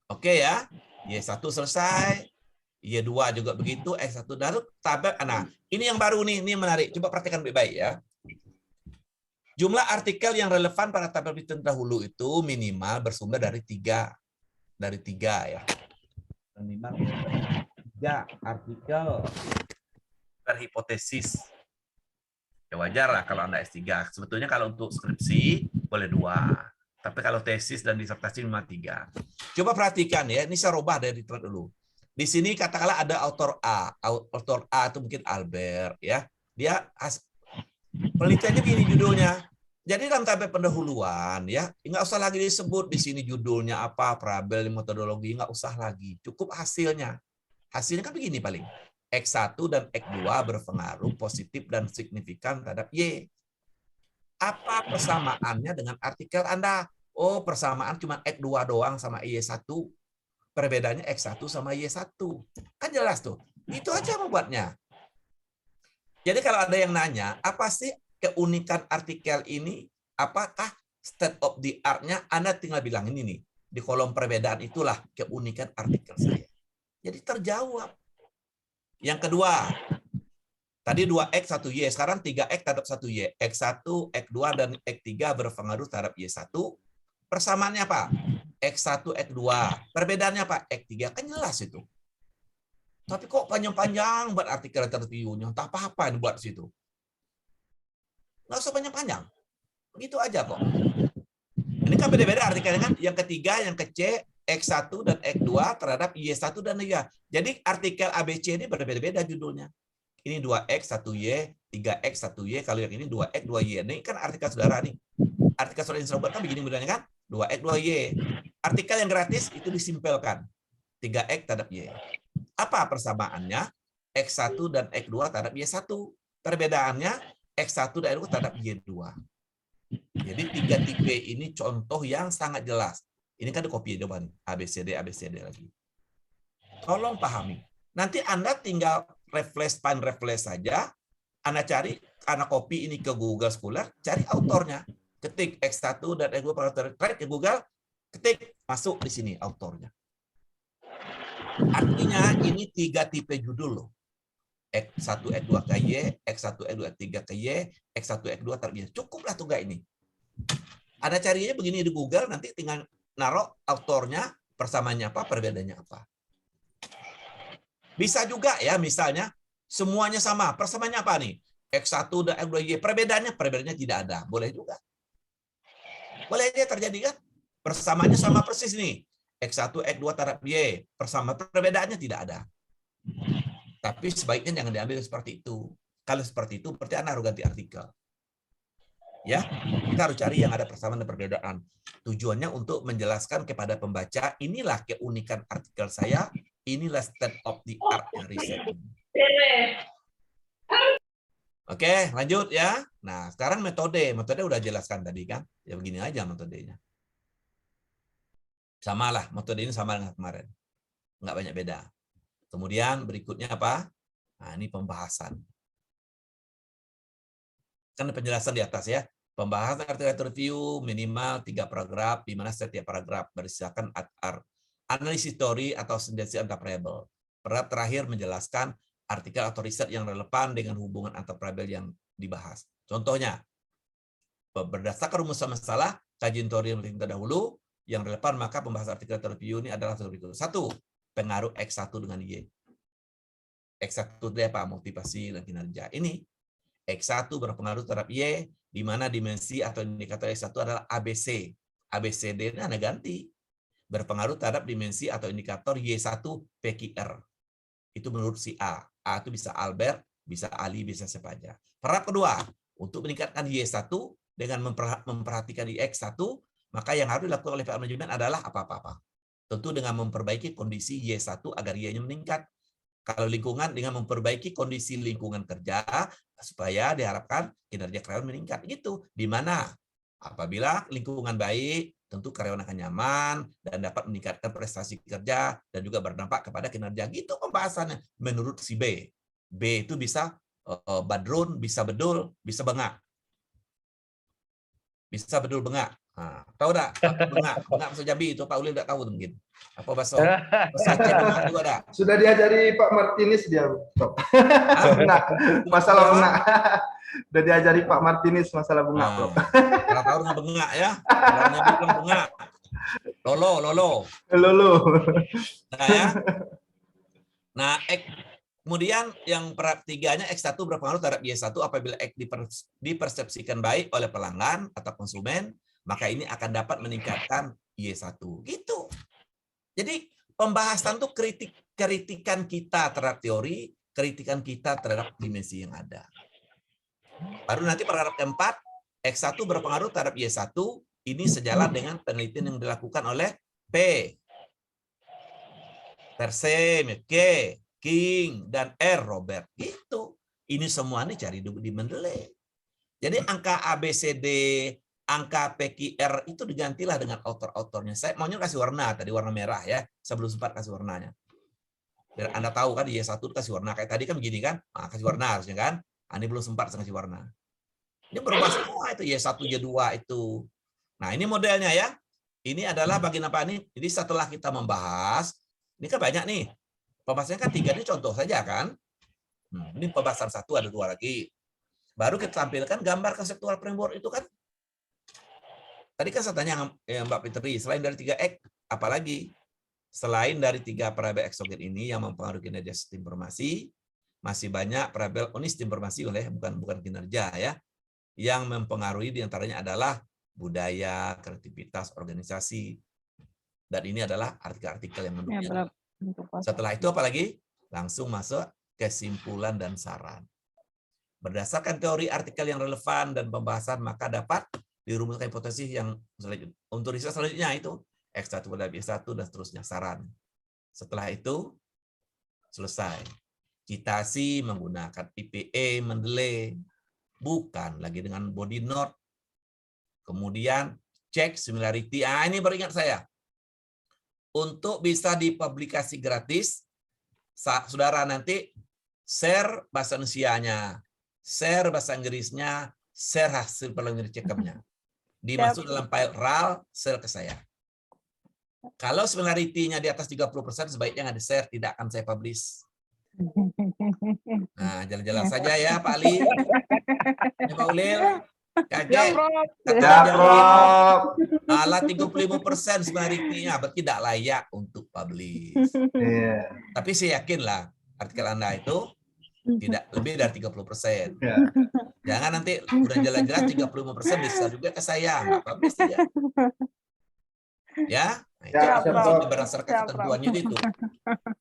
Oke ya, Y1 selesai, Y2 juga begitu, X1 dan tabel. Nah, ini yang baru nih, ini menarik. Coba perhatikan baik-baik ya. Jumlah artikel yang relevan pada tabel penelitian dahulu itu minimal bersumber dari 3 ya. Minimal 3 artikel berhipotesis. Ya wajar lah kalau Anda S3. Sebetulnya kalau untuk skripsi boleh 2. Tapi kalau tesis dan disertasi cuma 3. Coba perhatikan ya, ini saya rubah dari template dulu. Di sini katakanlah ada autor A. Autor A itu mungkin Albert ya. Dia penelitiannya begini judulnya. Jadi dalam tabel pendahuluan ya, nggak usah lagi disebut di sini judulnya apa, parabel, metodologi, nggak usah lagi. Cukup hasilnya. Hasilnya kan begini paling. X1 dan X2 berpengaruh positif dan signifikan terhadap Y. Apa persamaannya dengan artikel Anda? Oh, persamaan cuma X2 doang sama Y1. Perbedaannya X1 sama Y1. Kan jelas tuh. Itu aja membuatnya. Jadi kalau ada yang nanya, apa sih keunikan artikel ini? Apakah state of the art-nya? Anda tinggal bilang ini nih. Di kolom perbedaan itulah keunikan artikel saya. Jadi terjawab. Yang kedua, Tadi 2X, 1Y. Sekarang 3X terhadap 1Y. X1, X2, dan X3 berpengaruh terhadap Y1. Persamaannya apa? X1, X2. Perbedaannya apa? X3. Kan jelas itu. Tapi kok panjang-panjang buat artikel interviewnya. Tak apa-apa buat situ. Nggak usah panjang-panjang. Begitu aja kok. Ini kan beda-beda artikelnya kan. Yang ketiga, yang ke C, X1 dan X2 terhadap Y1 dan Y. Jadi artikel ABC ini berbeda-beda judulnya. Ini 2X, 1Y, 3X, 1Y. Kalau yang ini 2X, 2Y. Ini kan artikel saudara nih. Artikel saudara Instruber kan begini modelnya kan. 2X, 2Y. Artikel yang gratis itu disimpelkan. 3X terhadap Y. Apa persamaannya? X1 dan X2 terhadap Y1. Perbedaannya X1 dan X2 terhadap Y2. Jadi 3 tipe ini contoh yang sangat jelas. Ini kan copy jawaban ABCD lagi. Tolong pahami. Nanti Anda tinggal pan refresh saja. Anda cari, Anda copy ini ke Google Scholar, cari autornya. Ketik X1 dan X2 ke Google, ketik, masuk di sini autornya. Artinya ini 3 tipe judul loh. X1, X2 ke Y, X1, X2, X3 ke Y, X1, X2 terbiasa. Cukuplah tuh gak ini. Ada carinya begini di Google, nanti tinggal naruh autornya, persamaannya apa, perbedaannya apa. Bisa juga ya, misalnya semuanya sama, persamaannya apa nih? X1 dan X2Y, perbedaannya tidak ada. Boleh juga. Boleh aja terjadi kan? Persamaannya sama persis nih. X1, X2 terhadap Y, perbedaannya tidak ada. Tapi sebaiknya jangan diambil seperti itu. Kalau seperti itu, berarti Anda harus ganti artikel. Ya, kita harus cari yang ada persamaan dan perbedaan. Tujuannya untuk menjelaskan kepada pembaca, inilah keunikan artikel saya, inilah state of the art yang riset. Oke, lanjut ya. Nah, sekarang metode udah jelaskan tadi kan. Ya begini aja metodenya. Samalah, metode ini sama dengan kemarin. Nggak banyak beda. Kemudian berikutnya apa? Nah, ini pembahasan. Kan penjelasan di atas ya. Pembahasan artikel review minimal 3 paragraf, di mana setiap paragraf berisikan analisis teori atau sentensi antar variabel. Paragraf terakhir menjelaskan artikel atau riset yang relevan dengan hubungan antar variabel yang dibahas. Contohnya, berdasarkan rumusan masalah, kajian teori yang terdahulu, yang relevan, maka pembahasan artikel review ini adalah seperti itu. 1. Pengaruh X1 dengan Y. X1 itu apa? Motivasi dan kinerja. Ini X1 berpengaruh terhadap Y, di mana dimensi atau indikator X1 adalah ABC. ABCD ini Anda ganti. Berpengaruh terhadap dimensi atau indikator Y1 PQR. Itu menurut si A. A itu bisa Albert, bisa Ali, bisa siapa aja. Paragraf kedua, untuk meningkatkan Y1 dengan memperhatikan X1, maka yang harus dilakukan oleh pihak manajemen adalah apa-apa. Tentu dengan memperbaiki kondisi Y1 agar Y-nya meningkat. Kalau lingkungan dengan memperbaiki kondisi lingkungan kerja supaya diharapkan kinerja karyawan meningkat. Gitu. Di mana apabila lingkungan baik, tentu karyawan akan nyaman dan dapat meningkatkan prestasi kerja dan juga berdampak kepada kinerja. Gitu pembahasannya menurut si B. B itu bisa badrun, bisa bedul, bisa bengak. Bisa bedul bengak. Nah, tahu enggak? Bengak bahasa Jambi itu Pak Ulil enggak tahu mungkin. Apa bahasa Aceh bengak juga ada. Sudah diajari Pak Martinez dia, Prof. Bengak. Masalah bengak. Sudah diajari Pak Martinez masalah bengak, Prof. Kalau tahu dengan bengak ya. Kalau Nabi bilang bengak. Lolo. Nah ya. Nah, kemudian yang tiganya X1 berpengaruh terhadap Y1 apabila X dipersepsikan baik oleh pelanggan atau konsumen, maka ini akan dapat meningkatkan Y1. Gitu. Jadi pembahasan itu kritikan kita terhadap teori, kritikan kita terhadap dimensi yang ada. Baru nanti paragraf keempat, X1 berpengaruh terhadap Y1, ini sejalan dengan penelitian yang dilakukan oleh P, Persem, K, King, dan R, Robert. Itu. Ini semua nih cari di Mendeley. Jadi angka ABCD, angka PQR itu digantilah dengan autor-autornya. Saya maunya kasih warna, tadi warna merah ya. Sebelum sempat kasih warnanya. Biar Anda tahu kan Y1 kasih warna. Kayak tadi kan begini kan. Nah, kasih warna harusnya kan. Ini belum sempat kasih warna. Ini berubah semua itu Y1, Y2 itu. Nah ini modelnya ya. Ini adalah bagian apa nih? Jadi setelah kita membahas, ini kan banyak nih. Pembahasannya kan 3 ini contoh saja kan. Ini pembahasan 1, ada 2 lagi. Baru kita tampilkan gambar konseptual framework itu kan. Tadi kan saya tanya Mbak Fitri, selain dari 3X, apalagi? Selain dari 3 variabel eksogen ini yang mempengaruhi kinerja sistem informasi, masih banyak variabel sistem informasi bukan kinerja ya, yang mempengaruhi diantaranya adalah budaya, kreativitas, organisasi, dan ini adalah artikel-artikel yang Ya, mendukungnya. berapa? Setelah itu apalagi? Langsung masuk kesimpulan dan saran. Berdasarkan teori artikel yang relevan dan pembahasan, maka dapat dirumuskan hipotesis yang selanjutnya. Untuk riset selanjutnya itu X1 pada B1 dan seterusnya, saran. Setelah itu selesai. Citasi menggunakan IPA, Mendeley, bukan lagi dengan body note. Kemudian cek similarity. Ini baru ingat saya. Untuk bisa dipublikasi gratis, saudara nanti share bahasa Indonesianya, share bahasa Inggrisnya, share hasil preliminary check-up-nya. Dimasuk dalam file RAL, share ke saya. Kalau similarity-nya di atas 30%, sebaiknya nggak di-share, tidak akan saya publish. Nah, jalan-jalan saja ya, Pak Ali. Ini Pak Ulil. Kaget. Ya, Prof. Alah 35% similarity-nya, berarti tidak layak untuk publish. Iya. Tapi saya yakin lah, artikel Anda itu tidak lebih dari 30%. Ya. Jangan nanti udah jelas-jelas 35% bisa juga ke saya, nggak publish dia. Ya, nah, itu Ya, maksudnya Prof. berdasarkan ketentuannya itu.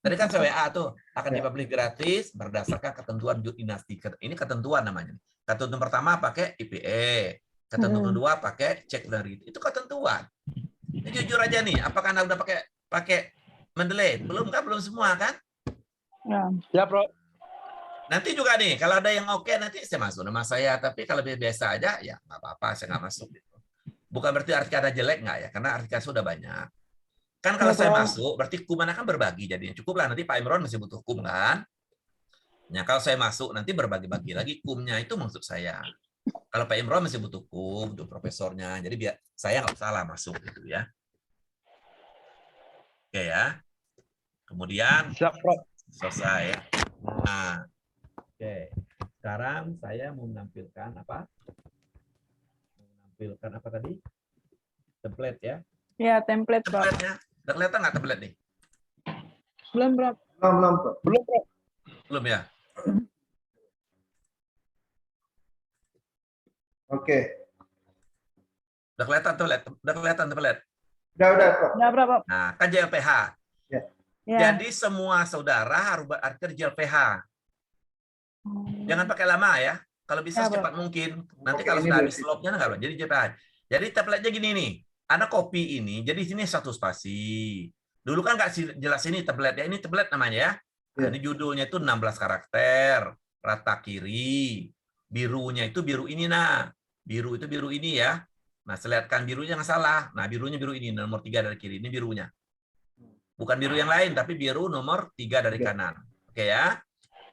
Tadi kan saya WA tuh akan dipublish gratis berdasarkan ketentuan dinasti. Ini ketentuan namanya. Ketentuan pertama pakai IPE, ketentuan kedua pakai cek dari itu ketentuan. Ini jujur aja nih, apakah Anda udah pakai Mendeley? Belum kan? Belum semua kan? Ya, Prof. Nanti juga nih, kalau ada yang oke nanti saya masuk nama saya. Tapi kalau biasa aja ya nggak apa-apa, saya nggak masuk. Bukan berarti artikel ada jelek nggak ya, karena artikel sudah banyak. Kan kalau saya masuk, berarti hukuman akan berbagi jadinya. Cukuplah nanti Pak Imron masih butuh hukum kan? Nah, kalau saya masuk nanti berbagi-bagi lagi hukumnya itu maksud saya. Kalau Pak Imron masih butuh hukum, butuh profesornya, jadi biar saya nggak salah masuk gitu ya. Oke ya. Kemudian Siap, Prof. selesai. Nah, oke. Sekarang saya mau menampilkan apa? Menampilkan apa tadi? Template ya. Ya, template, Prof. Template-nya. Udah kelihatan nggak template nih? Belum, Prof. Belum, Prof. Belum, Prof. Belum ya? Oke. Udah kelihatan template? Udah kelihatan template? Udah, Prof. Udah, Prof. Nah, kan JLPH. Ya. Ya. Jadi semua saudara harus berarti JLPH. Jangan pakai lama ya. Kalau bisa Ya, secepat mungkin. Nanti Oke, kalau ini sudah dulu habis sih. slotnya nggak loh. Jadi JLPH. Jadi template-nya gini nih. Ada copy ini. Jadi sini satu spasi. Dulu kan nggak jelas ini template ya. Ini template namanya ya. Nah, Ya. ini judulnya itu 16 karakter. Rata kiri. Birunya itu biru ini nah. Biru itu biru ini ya. Nah, selipkan birunya nggak salah. Nah, birunya biru ini. Nomor 3 dari kiri. Ini birunya. Bukan biru yang lain, tapi biru nomor 3 dari kanan. Oke ya.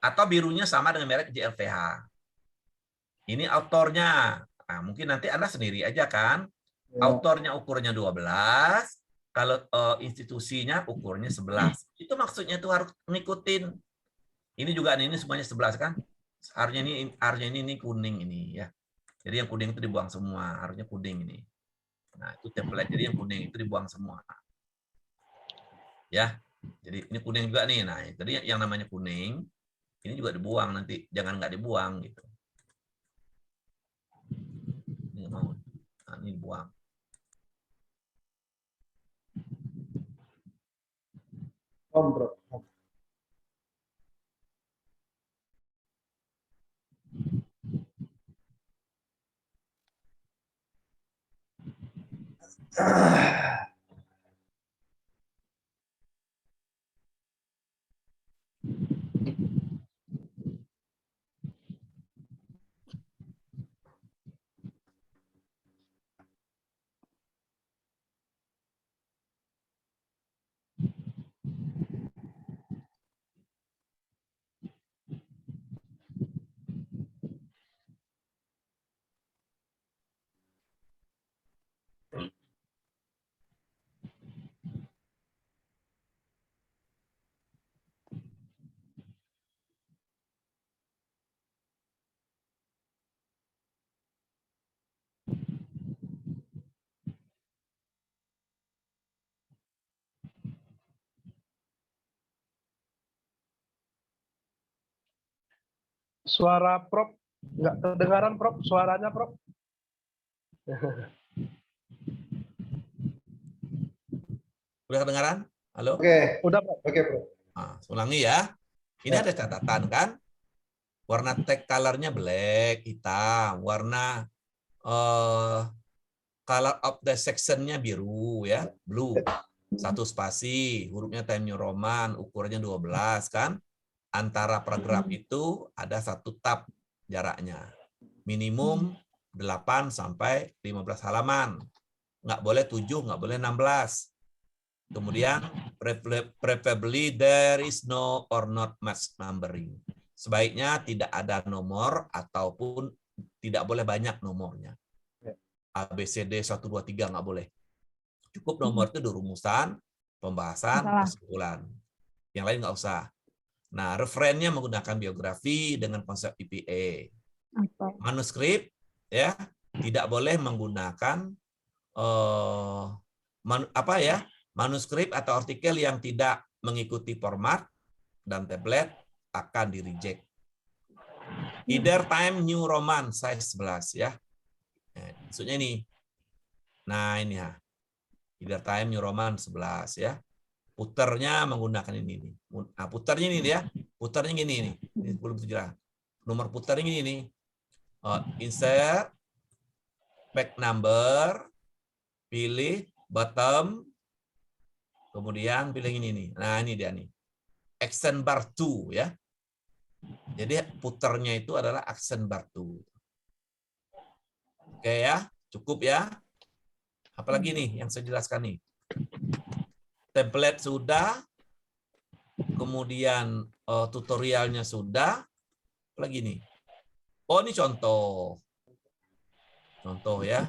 Atau birunya sama dengan merek JLPH. Ini autornya. Nah, mungkin nanti Anda sendiri aja kan. Ya. Autornya ukurnya 12. Kalau institusinya ukurnya 11. Itu maksudnya itu harus ngikutin. Ini juga ini semuanya 11 kan. Harusnya ini kuning ini ya. Jadi yang kuning itu dibuang semua. Harusnya kuning ini. Nah, itu template. Jadi yang kuning itu dibuang semua. Ya. Jadi ini kuning juga nih. Nah, jadi yang namanya kuning ini juga dibuang nanti. Jangan nggak dibuang gitu. Ini mau. Nah, ini dibuang. Om, Prof. Suara Prof nggak kedengaran, Prof. Suaranya, Prof. Udah kedengaran? Halo? Oke, Udah, Prof. oke, Bro. Nah, ulangi ya. Ini Ya. ada catatan kan? Warna tag color-nya black, hitam. Warna color of the section-nya biru ya, blue. 1 spasi, hurufnya Times New Roman, ukurannya 12 kan? Antara paragraf itu ada 1 tab jaraknya. Minimum 8 sampai 15 halaman. Nggak boleh 7, nggak boleh 16. Kemudian preferably there is no or not much numbering. Sebaiknya tidak ada nomor ataupun tidak boleh banyak nomornya. A, B, C, D, 1, 2, 3 nggak boleh. Cukup nomor itu rumusan, pembahasan, kesimpulan. Yang lain nggak usah. Nah, referennya menggunakan biografi dengan konsep IPA. Manuskrip ya tidak boleh menggunakan manuskrip atau artikel yang tidak mengikuti format dan template akan di-reject. Either Times New Roman size 11 ya. Maksudnya ini. Nah, ini ya. Either Times New Roman 11 ya. Puternya menggunakan ini nih. Nah, puternya ini ya. Puternya gini nih. Ini belum jelas. Nomor puternya ini nih. Insert back number, pilih bottom, kemudian pilih ini nih. Nah, ini dia nih. Accent bar 2 ya. Jadi puternya itu adalah accent bar 2. Oke ya, cukup ya. Apalagi nih yang saya jelaskan nih. Template sudah, kemudian tutorialnya sudah. Apalagi nih. Oh, ini contoh. Contoh ya.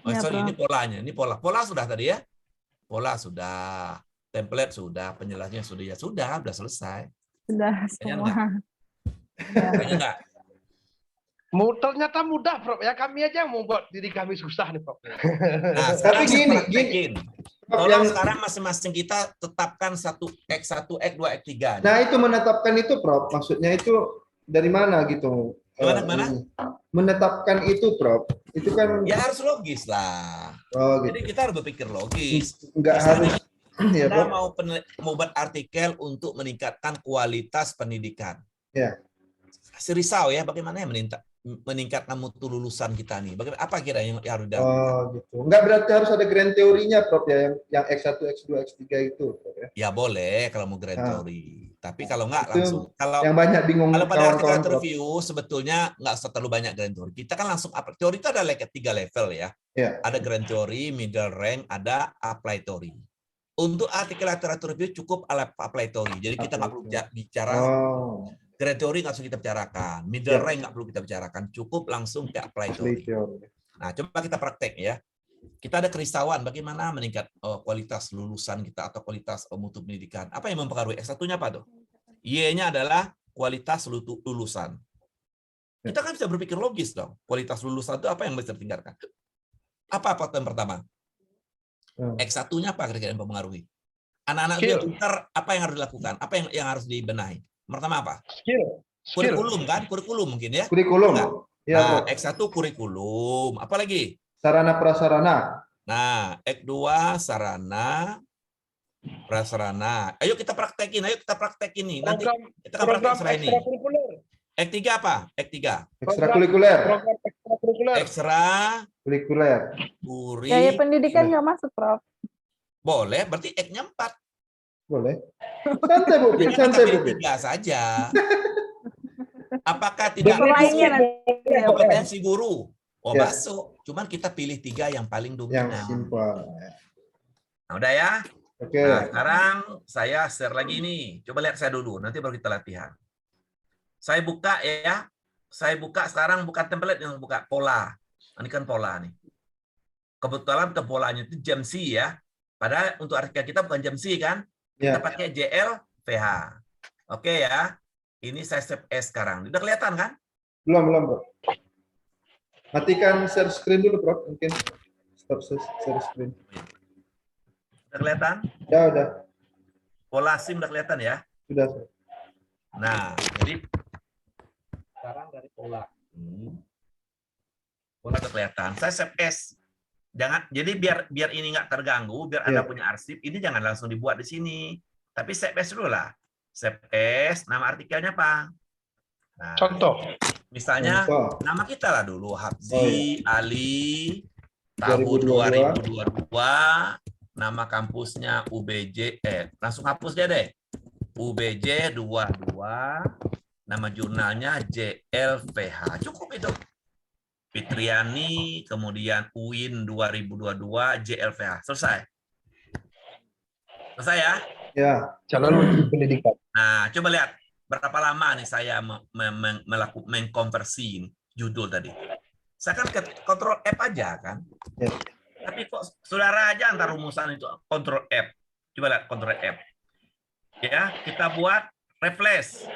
Oh, Ya, sorry, Prof. ini polanya. Ini pola. Pola sudah tadi ya. Pola sudah. Template sudah. Penjelasnya sudah. Ya sudah selesai. Sudah semua. Kayaknya enggak. Ternyata mudah, Prof. Ya, kami aja yang membuat diri kami susah nih, Prof. Nah, sekarang Tapi saya gini. praktekin. Prof, Tolong sekarang masing-masing kita tetapkan X1, X2, X3. Nah, itu menetapkan itu, Prof. Maksudnya itu dari mana gitu? Gimana? Ini. Menetapkan itu, Prof. Itu kan Ya harus logis lah. oh, Jadi gitu. kita harus berpikir logis. Enggak Misalnya, harus ya, Anda Prof. mau buat artikel untuk meningkatkan kualitas pendidikan. Ya. Saya risau ya, bagaimana ya meningkatkan mutu lulusan kita nih. Bagaimana, apa kira yang harus dilakukan? Oh, gitu. Enggak berarti harus ada grand teorinya, Prof, ya, yang X1, X2, X3 itu, Prof, ya. Ya boleh kalau mau grand teori. Tapi kalau enggak Itu langsung. Kalau banyak bingung pada kawan-kawan, artikel Prof. review sebetulnya nggak usah terlalu banyak grand teori. Kita kan langsung teori itu ada 3 level ya. Ya. Ada grand teori, middle rank, ada apply teori. Untuk artikel literatur review cukup apply teori. Jadi kita nggak perlu bicara grand teori, nggak usah kita bicarakan. Middle rank nggak perlu kita bicarakan. Cukup langsung ke apply teori. Nah, coba kita praktek ya. Kita ada kerisauan bagaimana meningkat kualitas lulusan kita atau kualitas mutu pendidikan. Apa yang mempengaruhi? X1-nya apa tuh? Y-nya adalah kualitas lulusan. Kita kan bisa berpikir logis dong. Kualitas lulusan itu apa yang bisa ditingkatkan? Apa yang pertama? X1-nya apa kira-kira yang mempengaruhi? Anak-anak yang pintar, apa yang harus dilakukan? Apa yang harus dibenahi? Pertama apa? Kurikulum kan? Kurikulum mungkin ya? Kurikulum. Ya, nah, X1 kurikulum. Apa lagi? Sarana prasarana. Nah, X2 sarana prasarana. Ayo kita praktekin, nih. Nanti kita akan praktek setelah ini. X3 apa? X3. Ekstrakurikuler. Ekstrakurikuler. Gaya pendidikan nggak masuk, Prof. Boleh, berarti X-nya 4. Boleh. Santai, Bu. Santai, Bu. 3 saja. Apakah tidak kompetensi guru? Oh, masuk. Cuman kita pilih 3 yang paling dominan. Yang simpel. Nah, udah ya? Oke. Nah, sekarang saya share lagi nih. Coba lihat saya dulu, nanti baru kita latihan. Saya buka ya. Saya buka sekarang bukan template, yang buka pola. Ini kan pola nih. Kebetulan polanya itu JMC ya. Padahal untuk artikel kita bukan JMC kan? Kita pakai JLPH. Oke ya. Ini saya save as sekarang. Udah kelihatan kan? Belum, Bro. Matikan share screen dulu, Prof. Mungkin stop share screen. Udah kelihatan? Ya, udah. Pola SIM udah kelihatan ya? Sudah. Nah, jadi Pola. Pola udah kelihatan. Saya save as. Jangan, jadi biar ini nggak terganggu, biar Anda punya arsip, ini jangan langsung dibuat di sini. Tapi save as dulu lah. Save as, nama artikelnya apa? Nah, Contoh. misalnya Contoh. nama kita lah dulu, Habzi, Oh, iya. Ali, tahun 2022, nama kampusnya UBJ, langsung hapus dia deh. UBJ 22, nama jurnalnya JLVH. Cukup itu. Fitriani, kemudian UIN 2022, JLVH. Selesai. Selesai ya? Ya. Calon pendidikan. Nah, coba lihat. Berapa lama nih saya melakukan mengkonversi judul tadi. Saya kan kontrol F aja kan. Ya. Tapi kok saudara aja antar rumusan itu kontrol F. Coba lihat kontrol F. Ya, kita buat refresh.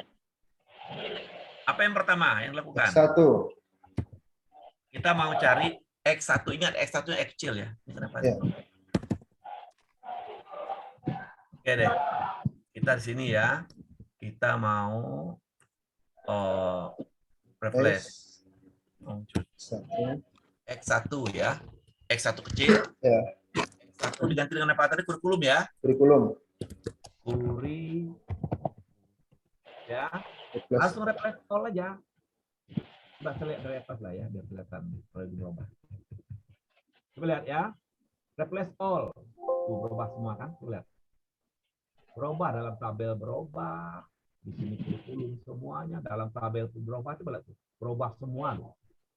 Apa yang pertama yang dilakukan? X1. Kita mau cari X1. Ingat X1-nya X kecil ya. Ini kenapa? Ya. Oke deh. Kita di sini ya. Kita mau refresh. X1 ya. X1 kecil. Ya. X1 diganti dengan apa tadi? Kurikulum ya. Kurikulum. Ya. Langsung refresh all aja. Coba saya lihat dari atas lah ya, biar kelihatan kalau berubah. Coba lihat ya. Replace all. Tuh, berubah semua kan? Coba lihat. Berubah dalam tabel berubah. Di sini kurikulum semuanya dalam tabel itu berubah. Coba lihat tuh. Berubah semua.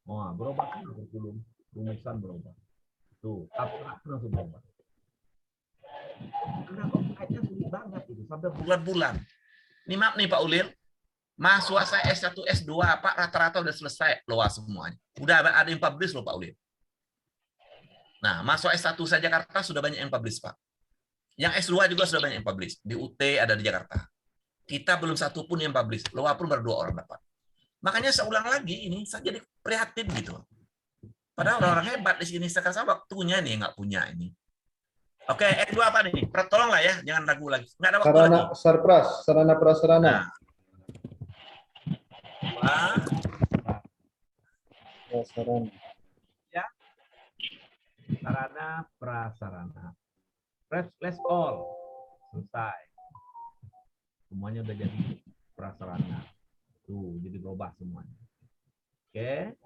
Oh, berubah semua kurikulum. Rumusan berubah. Tuh, abstrak langsung berubah. Karena kok kayaknya sulit banget itu sampai bulan-bulan. Ini maaf nih Pak Ulil. Mahasiswa saya S1, S2, Pak, rata-rata udah selesai luas semuanya. Udah ada yang publish loh Pak Ulil. Nah, mahasiswa S1 saya Jakarta sudah banyak yang publish, Pak. Yang S2 juga sudah banyak yang publish. Di UT ada di Jakarta. Kita belum satu pun yang publish. Luar pun baru 2 orang dapat. Makanya saya ulang lagi ini, saya jadi prihatin gitu. Padahal orang-orang hebat di sini. Sekarang waktunya nih nggak punya ini. Oke, S2 apa nih? Tolonglah ya, jangan ragu lagi. Nggak ada waktu lagi. Sarana prasarana. Nah. Prasarana. Ya. Sarana prasarana. Refresh all. Selesai. Semuanya udah jadi prasarana. Tuh, jadi berubah semuanya. Oke.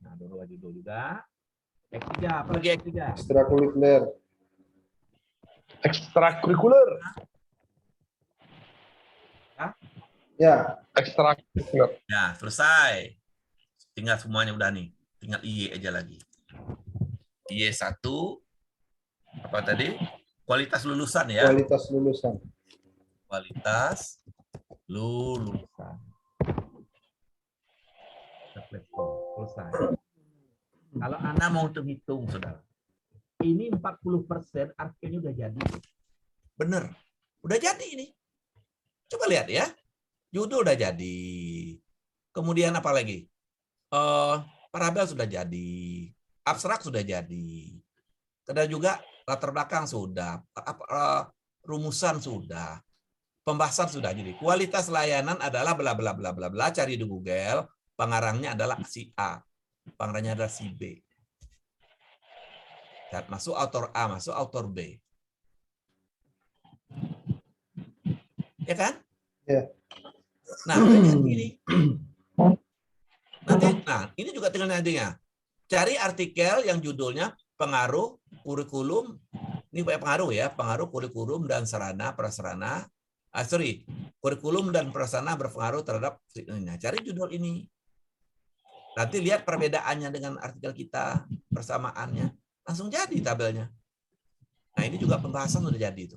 Nah, dulu judul juga. X3, apa lagi X3? Ekstrakurikuler. Ekstrakurikuler. Ya. Ekstrakurikuler. Ya, selesai. Tinggal semuanya udah nih. Tinggal IY aja lagi. IY1. Apa tadi? Kualitas lulusan ya. Kualitas lulusan. Kualitas lulusan. Selesai. Kalau Anda mau hitung, saudara. Ini 40% artikelnya udah jadi. Bener. Udah jadi ini. Coba lihat ya. Judul udah jadi. Kemudian apa lagi? Parabel sudah jadi. Abstrak sudah jadi. Kemudian juga latar belakang sudah. Rumusan sudah. Pembahasan sudah jadi. Kualitas layanan adalah bla bla bla bla bla. Cari di Google. Pengarangnya adalah si A. Pengarangnya adalah si B. Masuk autor A, masuk autor B. Ya kan? Ya. Nah, ini. Ini juga tinggal nantinya. Cari artikel yang judulnya pengaruh kurikulum. Ini pengaruh ya, pengaruh kurikulum dan sarana prasarana. Kurikulum dan prasarana berpengaruh terhadap ini. Cari judul ini. Nanti lihat perbedaannya dengan artikel kita, persamaannya. Langsung jadi tabelnya. Nah, ini juga pembahasan udah jadi itu.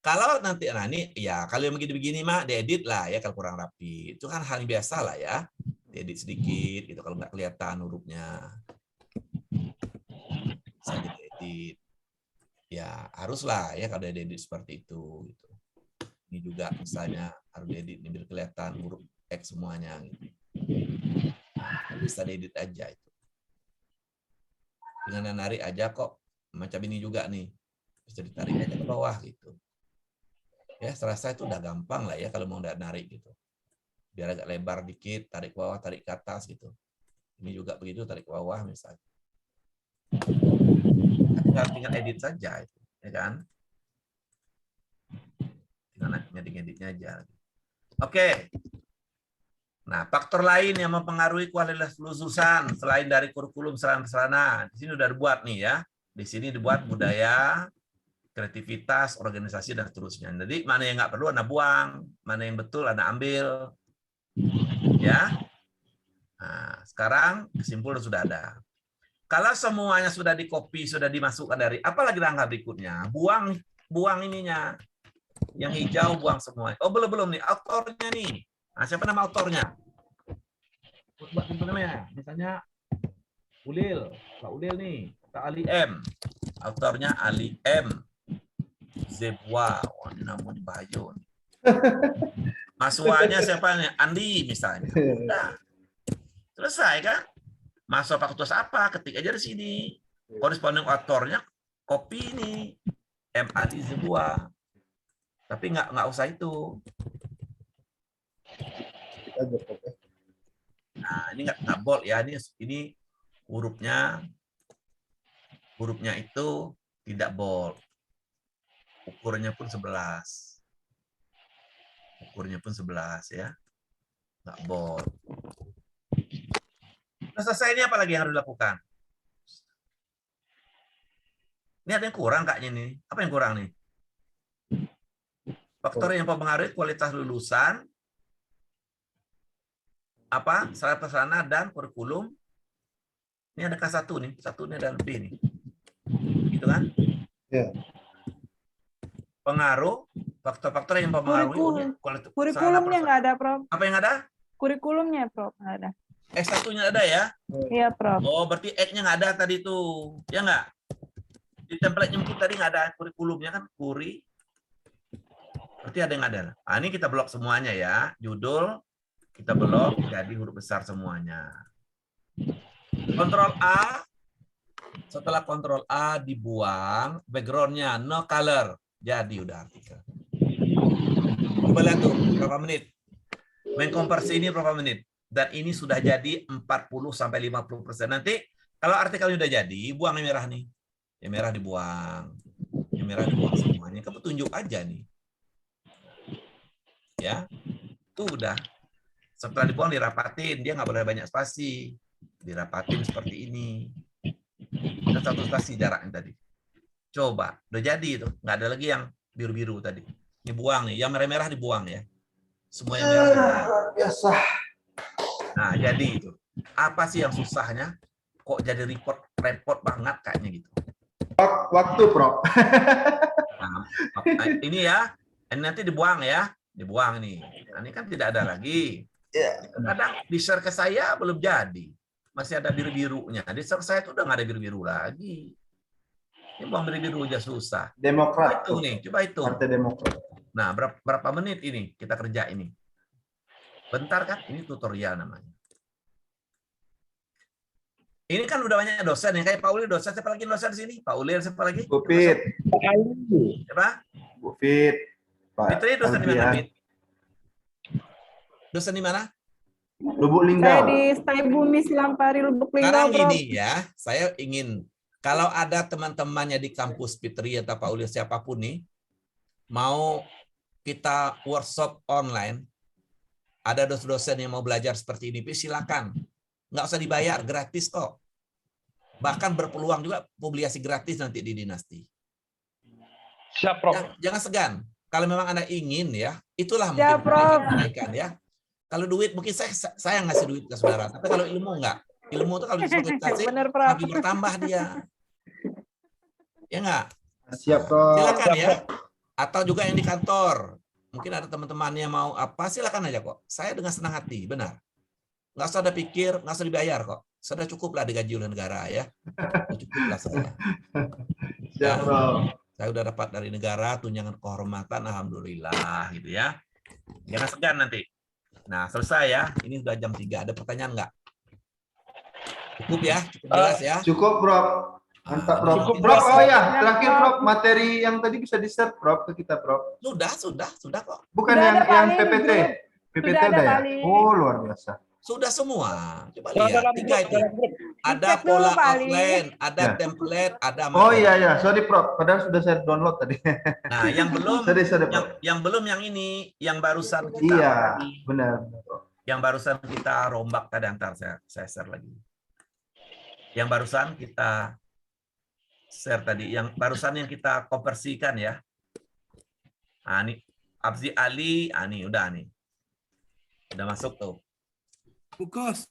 Kalau nanti, ini ya kalau yang begini-begini mah diedit lah ya kalau kurang rapi. Itu kan hal yang biasa lah ya. Diedit sedikit gitu kalau nggak kelihatan hurufnya. Bisa diedit. Ya haruslah ya kalau diedit seperti itu. Gitu. Ini juga misalnya harus diedit biar kelihatan huruf X semuanya. Gitu. Bisa diedit aja itu. Dengan narik aja kok macam ini juga nih. Bisa ditarik aja ke bawah gitu. Ya, serasa itu udah gampang lah ya kalau mau narik gitu. biar agak lebar dikit, tarik ke bawah, tarik ke atas gitu. Ini juga begitu, tarik ke bawah misalnya. Tinggal edit saja, ya kan? Tinggal ngedit-ngeditnya aja. Oke. Nah, faktor lain yang mempengaruhi kualitas lulusan selain dari kurikulum sarana-prasarana, di sini udah dibuat nih ya. Di sini dibuat budaya, kreativitas, organisasi dan seterusnya. Jadi mana yang nggak perlu Anda buang, mana yang betul Anda ambil, ya. Nah, sekarang kesimpulan sudah ada. Kalau semuanya sudah di-copy, sudah dimasukkan dari, apalagi langkah berikutnya? Buang ininya. Yang hijau buang semua. Oh, belum nih, autornya nih. Nah, siapa nama autornya? Buat namanya, misalnya Ulil, Pak Ulil nih, Pak Ali M. Autornya Ali M. Zebwa, wah ini namanya Bayo. Masuanya siapa nih? Andi misalnya. Udah. Selesai kan? Masuk fakultas apa? Ketik aja di sini. Koresponden autornya copy ini. M. Ali Zebwa. Tapi nggak usah itu. Nah, ini nggak bold ya. Ini hurufnya itu tidak bold. Ukurannya pun 11. Ukurnya pun 11 ya. Nggak bold. Nah, selesai ini apa lagi yang harus dilakukan? Ini ada yang kurang kayaknya nih. Apa yang kurang nih? Faktor yang mempengaruhi kualitas lulusan, apa? Sarana-prasarana dan kurikulum. Ini ada K1 nih. Satu ini ada lebih nih. Gitu kan? Ya. Pengaruh, faktor-faktor yang mempengaruhi kualitas. Kurikulumnya nggak ada, Prof. Apa yang ada? Kurikulumnya, Prof. Nggak ada. S1-nya ada ya? Iya, Prof. Oh, berarti X-nya nggak ada tadi tuh. Ya nggak? Di template-nya mungkin tadi nggak ada kurikulumnya kan? Berarti ada yang ada. Nah, ini kita blok semuanya ya. Judul kita blok jadi huruf besar semuanya. Kontrol A. Setelah kontrol A dibuang, background-nya no color. Jadi udah artikel. Coba lihat tuh berapa menit. Mengkonversi ini berapa menit. Dan ini sudah jadi 40-50%. Nanti kalau artikelnya udah jadi, buang yang merah nih. Yang merah dibuang. Yang merah dibuang semuanya. Ke petunjuk aja nih. Ya, itu udah. Setelah dibuang dirapatin, dia nggak boleh banyak spasi. Dirapatin seperti ini. Dan satu spasi jaraknya tadi. Coba, udah jadi itu. Nggak ada lagi yang biru-biru tadi. Ini buang nih, yang merah-merah dibuang ya. Semua yang merah dibuang. Biasa. Nah, jadi itu. Apa sih yang susahnya? Kok jadi repot banget kayaknya gitu. Waktu, Prof. Nah, ini ya, ini nanti dibuang ya. Dibuang nih. Nah, ini kan tidak ada lagi. Kadang di-share ke saya belum jadi. Masih ada biru-birunya. Di-share saya itu udah nggak ada biru-biru lagi. Ini buang biru-biru aja susah. Demokrat. Coba hitung nih, coba hitung. Partai Demokrat. Nah, berapa menit ini kita kerja ini? Bentar kan? Ini tutorial namanya. Ini kan udah banyak dosen yang kayak Pak Ulil dosen. Siapa lagi dosen di sini? Pak Ulil siapa lagi? Bu Fit. Siapa? Bu Fit. Pak Fitri dosen di mana? Alfian. Fit? Dosen di mana? Lubuk Saya Linggau. di Stai Bumi Silampari Lubuk Linggau, Sekarang Prof. gini ya, saya ingin kalau ada teman-temannya di kampus Fitri atau Pak Ulil siapapun nih, mau kita workshop online, ada dosen-dosen yang mau belajar seperti ini, silakan. Nggak usah dibayar, gratis kok. Bahkan berpeluang juga publikasi gratis nanti di Dinasti. Siap, Prof. Jangan segan. Kalau memang Anda ingin ya, itulah Ya, mungkin Prof. kebaikan ya. Kalau duit mungkin saya ngasih duit ke saudara, tapi kalau ilmu enggak. Ilmu itu kalau disuruh kasih, Bener, Prof. makin bertambah dia. Ya enggak? Siap, Prof. Silakan ya. Atau juga yang di kantor. Mungkin ada teman-temannya mau apa, silakan aja kok. Saya dengan senang hati, benar. Nggak usah ada pikir, nggak usah dibayar kok. Sudah cukuplah digaji oleh negara ya. Cukuplah saya. Siap, Prof. Saya udah dapat dari negara tunjangan kehormatan, alhamdulillah gitu ya. Jangan segan nanti. Nah, selesai ya. Ini sudah jam 3. Ada pertanyaan nggak? Cukup ya? Cukup jelas ya? Cukup, Prof. Mantap, Prof. Cukup, Prof, Prof. oh ya, terakhir, Prof. Materi yang tadi bisa di-share, Prof, ke kita, Prof. Sudah kok. Bukan Udah yang ada, Pak, ini PPT. grup. PPT Sudah ada ada ya? kali. Oh, luar biasa. Sudah semua. Coba Kalau lihat. dalam 3 grup, itu. dalam grup. Ada Dicek dulu, pola Pak Ali. outline, ada Ya. template, ada Oh materi. iya ya, sorry Prof. Padahal sudah saya download tadi. Nah, yang belum Sorry Prof. yang belum yang ini, yang barusan kita Iya, tadi. benar. Yang barusan kita rombak tadi, antar saya share lagi. Yang barusan kita share tadi, yang barusan yang kita konversikan ya. Nah, ini Abzi Ali, ini udah nih. Udah masuk tuh. Bukos.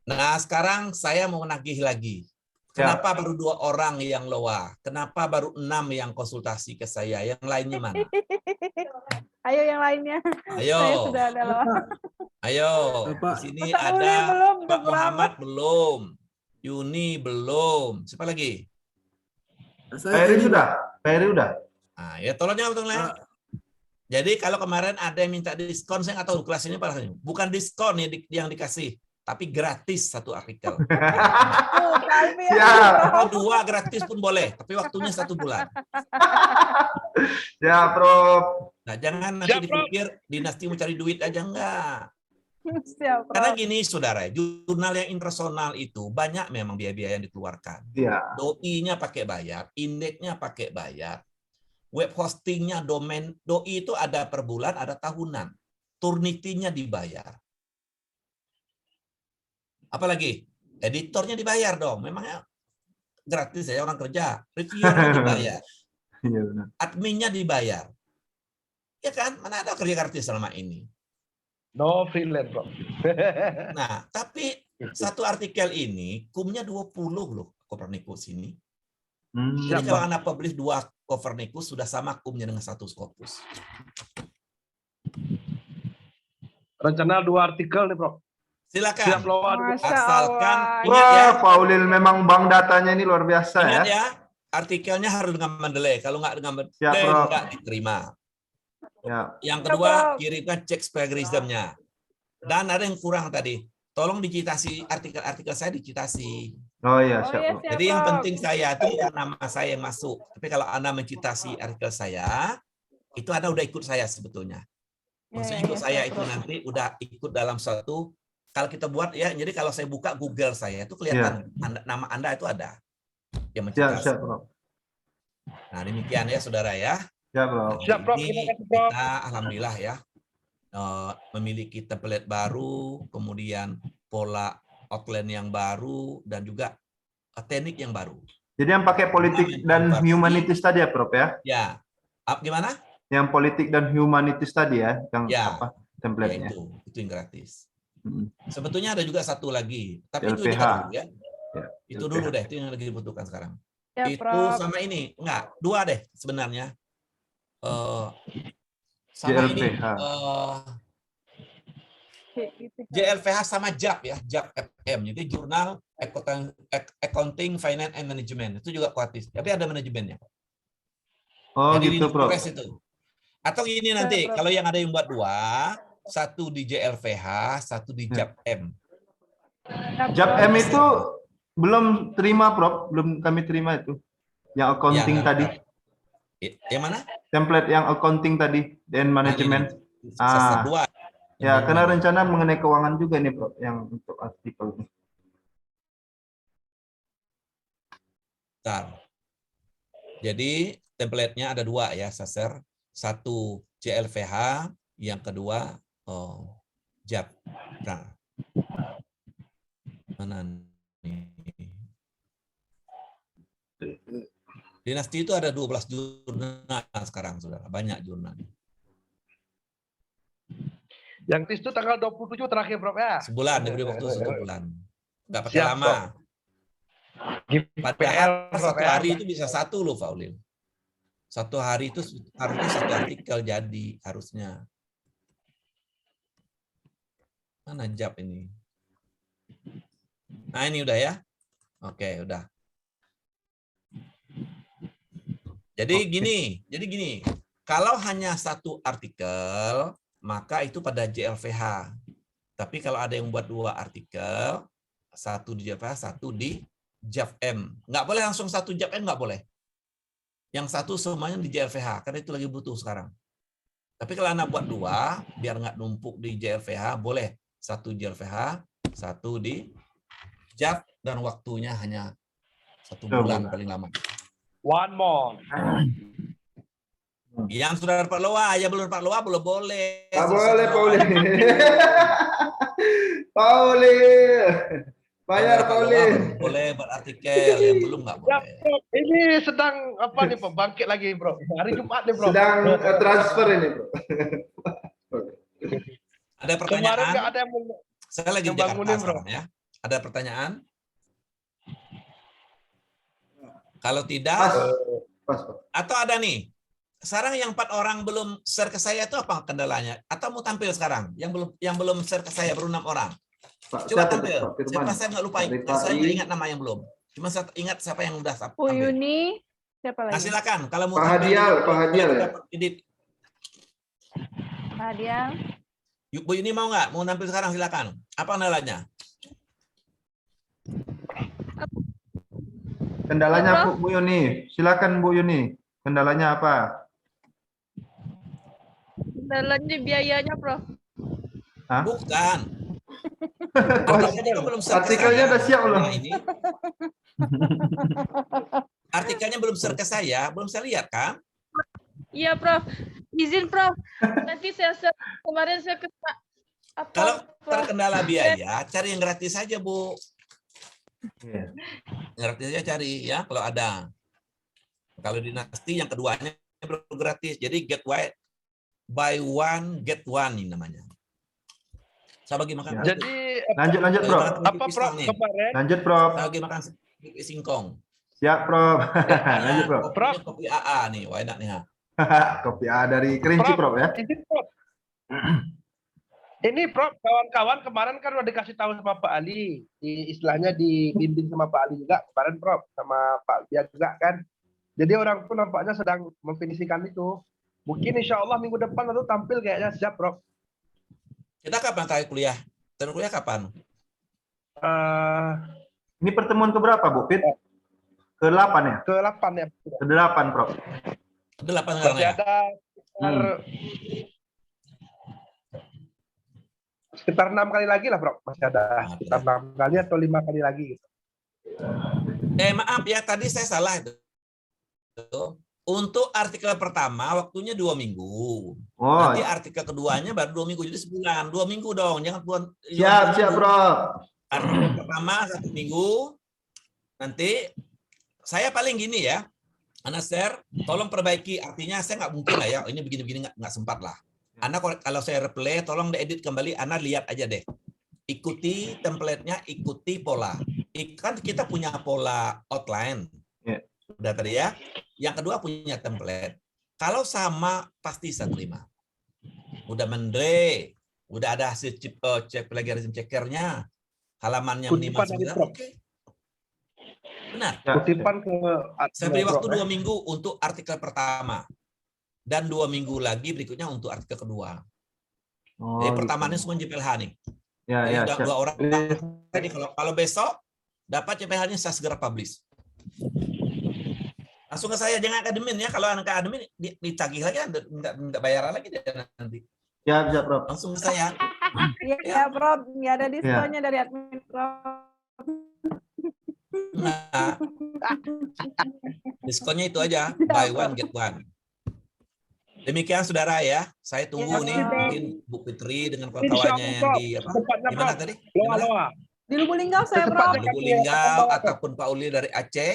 Nah, sekarang saya mau nagih lagi. Kenapa baru 2 orang yang loa? Kenapa baru 6 yang konsultasi ke saya? Yang lainnya mana? Ayo yang lainnya. Ayo. Saya sudah ada loh. Ayo. Pak. Di sini Ustaz ada Ulil belum, Pak Ustaz Muhammad belum. Yuni belum. Siapa lagi? Peri sudah. Peri udah. Nah, ya tolong jawab dong, Le. Jadi kalau kemarin ada yang minta diskon, saya nggak tahu kelas ini apa. Bukan diskon yang dikasih, tapi gratis 1 artikel. Tuh, Pak Alfi ya. Siap. Atau 2 gratis pun boleh, tapi waktunya 1 bulan. Ya, Prof. Nah, jangan nanti Siap, Prof. dipikir dinasti mau cari duit aja, enggak. Siap, Prof. Karena gini, saudara, jurnal yang internasional itu banyak memang biaya-biaya yang dikeluarkan. Iya. Doi-nya pakai bayar, indeksnya pakai bayar, web hostingnya, domain, doi itu ada per bulan, ada tahunan. Turnitinya dibayar. Apalagi? Editornya dibayar dong. Memangnya gratis ya orang kerja. Reviewernya dibayar. Iya benar. Adminnya dibayar. Ya kan? Mana ada kerja gratis selama ini? No freelance, Bro. Nah, tapi satu artikel ini kumnya 20 loh Copernicus ini. Jadi Siap, kalau Anda publish 2 Copernicus sudah sama kumnya dengan 1 Scopus. Rencana 2 artikel nih, Bro. Silakan. Siap loan. Masya Asalkan Allah. ingat ya, Wah, Paulil memang bank datanya ini luar biasa ya. ingat ya, artikelnya harus dengan Mendeley. Kalau nggak dengan Mendeley Siap, Prof. nggak diterima. Ya. Yang Siap, kedua, Prof. kirimkan cek plagiarismnya. Dan ada yang kurang tadi. Tolong dicitasi artikel-artikel saya dicitasi. Oh iya, Oh siap. iya, Prof. siap, Jadi yang Prof. penting saya itu bukan nama saya yang masuk. Tapi kalau Anda mencitasi artikel saya, itu Anda udah ikut saya sebetulnya. Maksudnya ikut saya siap, itu Prof. nanti udah ikut dalam suatu, kalau kita buat ya, jadi kalau saya buka Google saya, itu kelihatan nama Anda itu ada. Yang Siap, mencitasi. siap, Prof. Nah demikian ya saudara ya. Siap, Prof. Siap, Prof. Ini Terima kasih, Prof. kita alhamdulillah ya memiliki template baru, kemudian pola outline yang baru, dan juga teknik yang baru. Jadi yang pakai politik dan humanities tadi ya, Prof ya? Ya, gimana? Yang politik dan humanities tadi ya, yang Ya. apa Ya, template-nya. itu yang gratis. Hmm. Sebetulnya ada juga satu lagi, tapi itu LPH. dulu ya. Ya, Itu LPH. dulu deh, itu yang lagi dibutuhkan sekarang. Ya, Itu Prof. sama ini, enggak, 2 deh sebenarnya. Sama ini JLPH. JLPH sama JAP ya, JAP FM. Jadi Jurnal Accounting, Finance and Management. Itu juga gratis. Tapi ada manajemennya. Oh Jadi gitu, di Prof. press itu. Atau ini nanti, Prof. kalau yang ada yang buat 2, satu di JLPH, satu di Ya. JAP M. JAP M itu belum terima, Prof. Belum kami terima itu. Yang accounting Yang- tadi. Yang mana? Template yang accounting tadi dan manajemen. Sasa 2. Ya, karena rencana mengenai keuangan juga nih, Prof, yang untuk artikel ini. Bentar. Jadi template-nya ada 2 ya, Saser. Satu JLPH, yang kedua JAP. Nah, mana nih? Dinasti itu ada 12 jurnal sekarang, saudara. Banyak jurnal. Yang tis itu tanggal 27 terakhir, Prof ya. Sebulan, diberi waktu 1 bulan. Nggak pakai Siap, lama. GPL, Padahal Prof, 1 ya. hari itu bisa 1 loh, Faulil. 1 hari itu harusnya 1 artikel jadi, harusnya. Mana JAP ini? Nah, ini udah ya. Oke, udah. Jadi gini, kalau hanya 1 artikel, maka itu pada JLPH. Tapi kalau ada yang buat 2 artikel, 1 di JLPH, 1 di JAP-M. Nggak boleh langsung 1 JAP-M, nggak boleh. Yang 1 semuanya di JLPH, karena itu lagi butuh sekarang. Tapi kalau Anda buat 2, biar nggak numpuk di JLVH, boleh 1 JLVH, 1 di JAV, dan waktunya hanya 1 bulan paling lama. One more. Yang sudah dapat LOA, ya belum dapat LOA belum boleh. Tak Selesai boleh, LOA. Pauli. Pauli. Bayar, Yang dapat Pauli. LOA baru boleh buat artikel, yang belum nggak Ya, boleh. Bro, ini sedang apa nih, Bro? Bangkit lagi, Bro. Hari Jumat nih, Bro. Sedang transfer ini, bro. Ada Kemarin pertanyaan? nggak ada yang Saya lagi di Jakarta ngebangunin, Bro. sekarang ya. Ada pertanyaan? Kalau tidak, Pas. atau ada nih. Sekarang yang 4 orang belum share ke saya itu apa kendalanya? Atau mau tampil sekarang? Yang belum share ke saya baru 6 orang. Pak, Coba siapa tampil. itu, Pak Firman? Saya nggak lupa. Dari Saya PAI. nggak ingat nama yang belum. Cuma saya ingat siapa yang udah Bu tampil. Yuni, siapa Nah, lagi? silakan. Kalau mau Pak tampil, Hadial, Pak Hadial ya? dapat edit. Nadia. Bu Yuni mau nggak? Mau tampil sekarang silakan. Apa kendalanya? Kendalanya Bu Yuni. Silakan Bu Yuni. Kendalanya apa? Kendalanya biayanya, Prof. Hah? Bukan. Oh, Artikelnya belum share ke artikelnya saya. udah siap belum? Nah, ini. Artikelnya belum share ke saya, belum saya lihat kan? Iya, Prof. Izin, Prof. Nanti kemarin saya ke apa? Kalau Prof? terkendala biaya, cari yang gratis saja, Bu. Iya. Gratis aja cari ya kalau ada. Kalau dinasti yang keduanya belum gratis. Jadi buy one get one ini namanya. Saya bagi makan. Ya. Jadi Lanjut, Bro. apa, Prof, kemarin? Lanjut, Prof. Saya bagi makan singkong. Siap, Prof. Lanjut, Prof. Kopinya kopi AA nih, wah enak nih ha. Kopi A dari Kerinci, Prof ya. Izin, Prof. Ini, Prof, kawan-kawan kemarin kan udah dikasih tahu sama Pak Ali, istilahnya dibimbing sama Pak Ali juga kemarin, Prof, sama Pak Bia juga kan. Jadi orang tuh nampaknya sedang memfinisikan itu. Mungkin insya Allah minggu depan lalu tampil kayaknya siap, Prof. Kita kapan terakhir kuliah? Terakhir kuliah kapan? Ini pertemuan keberapa, Bu Fit? Ke-8 ya? Ke-8 ya. Ke-8, Prof. 8 sekarang Masih ya? ada sekitar 6 kali lagi lah, Prof. Masih ada sekitar 6 kali atau 5 kali lagi gitu. Maaf ya, tadi saya salah itu. Untuk artikel pertama waktunya 2 minggu. Oh, Nanti artikel keduanya baru 2 minggu, jadi sebulan. 2 minggu dong, jangan buat. siap, Prof. Artikel pertama 1 minggu. Nanti saya paling gini ya, Anda share, tolong perbaiki. Artinya saya nggak mungkin lah ya, ini begini-begini nggak sempat lah. Anda kalau saya replay, tolong diedit kembali. Anda lihat aja deh. Ikuti template-nya, ikuti pola. Kan kita punya pola outline. Ya. Udah tadi ya. Yang kedua punya template. Kalau sama pasti saya terima. Udah mendre, udah ada hasil cek plagiarism checkernya, halamannya minimal Kutipan dari 9. Prof. Oke. Benar. Ya, Kutipan ke Saya beri waktu Prof, 2 minggu untuk artikel pertama. Dan 2 minggu lagi berikutnya untuk artikel kedua. Oh, Jadi gitu. pertamanya semua JPLH nih. Ya, Jadi ya, udah siap. 2 orang. Jadi kalau besok dapat CPH-nya saya segera publish. Langsung ke saya, jangan ke admin ya. Kalau anak admin ditagih lagi, minta bayaran lagi dia nanti. Siap, Prof. Langsung ke saya. Iya, ya, Prof. Nggak ada diskonnya dari admin, Prof. Nah, diskonnya itu aja, buy one get one. Demikian saudara ya, saya tunggu Ya, nih Prof. mungkin Bu Fitri dengan kawan-kawannya yang di apa? Tempatnya, Di mana Prof. tadi? Di mana? Loa-loa. Di Lubuk Linggau saya, Secepatnya. Prof. Di Lubuk Linggau ataupun Pak Uli dari Aceh.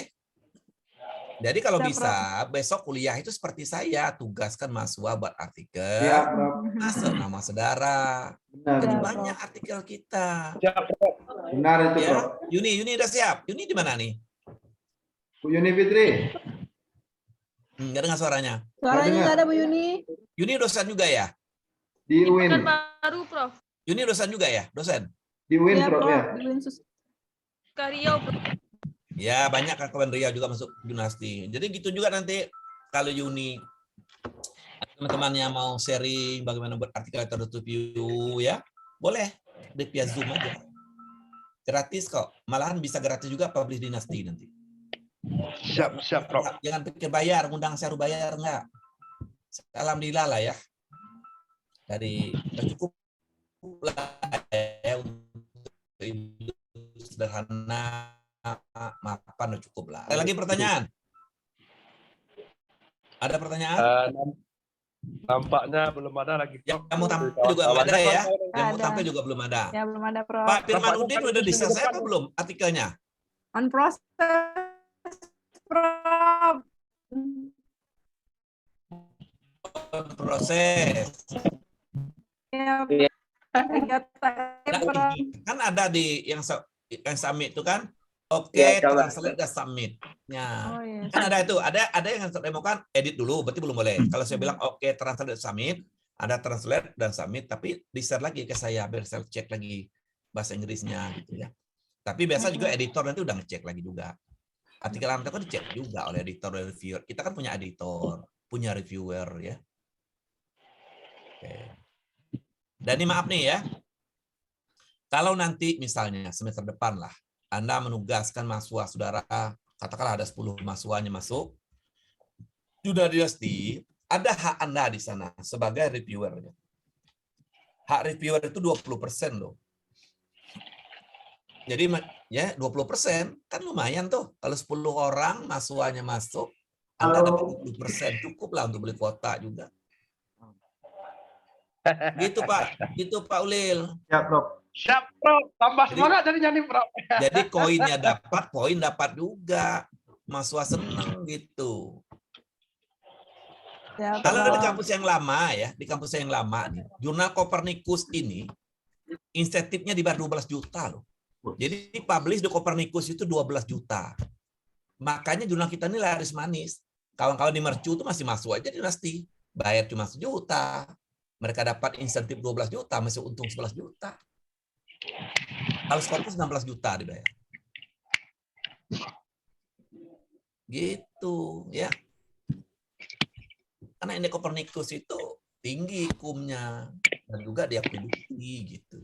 Jadi kalau Ya, bisa besok kuliah itu seperti saya, tugaskan mahasiswa buat artikel, Siap, Prof. masuk nama saudara. Benar, Jadi Ya, banyak artikel kita. Siap, Prof. benar itu, Prof. Ya, Yuni udah siap. Yuni di mana nih? Bu Yuni Fitri. Nggak dengar suaranya. Suaranya dengar. nggak ada, Bu Yuni. Yuni dosen juga ya? Di UIN. Kan baru, Prof. Yuni dosen juga ya? Dosen? Di UIN, Iya, Prof ya. Di Winsus. Karyau, Prof. Ya, banyak kawan Ria juga masuk dinasti. Jadi gitu juga nanti kalau Yuni teman-temannya mau sharing bagaimana buat artikel tertutup view ya, boleh di via Zoom aja. Gratis kok. Malahan bisa gratis juga publish dinasti nanti. Siap, Prof. Jangan pikir bayar, ngundang saya bayar enggak. Alhamdulillah lah ya. dari cukup lah ya untuk hidup sederhana, makan udah cukup lah. Ada lagi pertanyaan? Ada pertanyaan? Nampaknya belum ada lagi. Yang Prof. mau tampil Dari juga belum ada ya? kawan-kawan. Yang mau Ada. tampil juga belum ada. Ya belum ada Prof. Pak Firmanuddin Nampaknya udah minggu diselesai depan, apa belum artikelnya? On process Prof. Proses. Ya, Iya. Nah, Prof. kan ada di yang submit itu kan, oke, Ya, coba. translate dan submit. Ya. Oh iya. Kan ada itu, ada yang demokan edit dulu, berarti belum boleh. Kalau saya bilang oke, translate dan submit, ada translate dan submit, tapi di-share lagi ke saya biar saya cek lagi bahasa Inggrisnya gitu ya. Tapi biasa juga editor nanti udah ngecek lagi juga. Artikel-artikel kan dicek juga oleh editor dan reviewer. Kita kan punya editor, punya reviewer ya. Oke. Dan ini maaf nih ya. Kalau nanti misalnya semester depan lah, Anda menugaskan mahasiswa saudara, katakanlah ada 10 mahasiswanya masuk, sudah dinasti, ada hak Anda di sana sebagai reviewer. Hak reviewer itu 20% loh. Jadi ya 20% kan lumayan tuh. Kalau 10 orang mahasiswanya masuk, Anda dapat 20%, cukup lah untuk beli kuota juga. Gitu Pak Ulil. Ya, Prof. Siap, Prof. Tambah semangat jadi nyanyi, Prof. Jadi koinnya dapat, poin dapat juga. Mahasiswa seneng gitu. Ya, Kalau di Prof. kampus yang lama ya, di kampus yang lama nih, jurnal Copernicus ini insentifnya dibayar 12 juta loh. Jadi publish di Copernicus itu 12 juta. Makanya jurnal kita ini laris manis. Kawan-kawan di Mercu itu masih masuk aja dinasti. Bayar cuma 1 juta. Mereka dapat insentif 12 juta, masih untung 11 juta. Kalau Scopus 16 juta dibayar. Gitu ya. Karena ini Copernicus itu tinggi hukumnya dan juga diakui bukti gitu.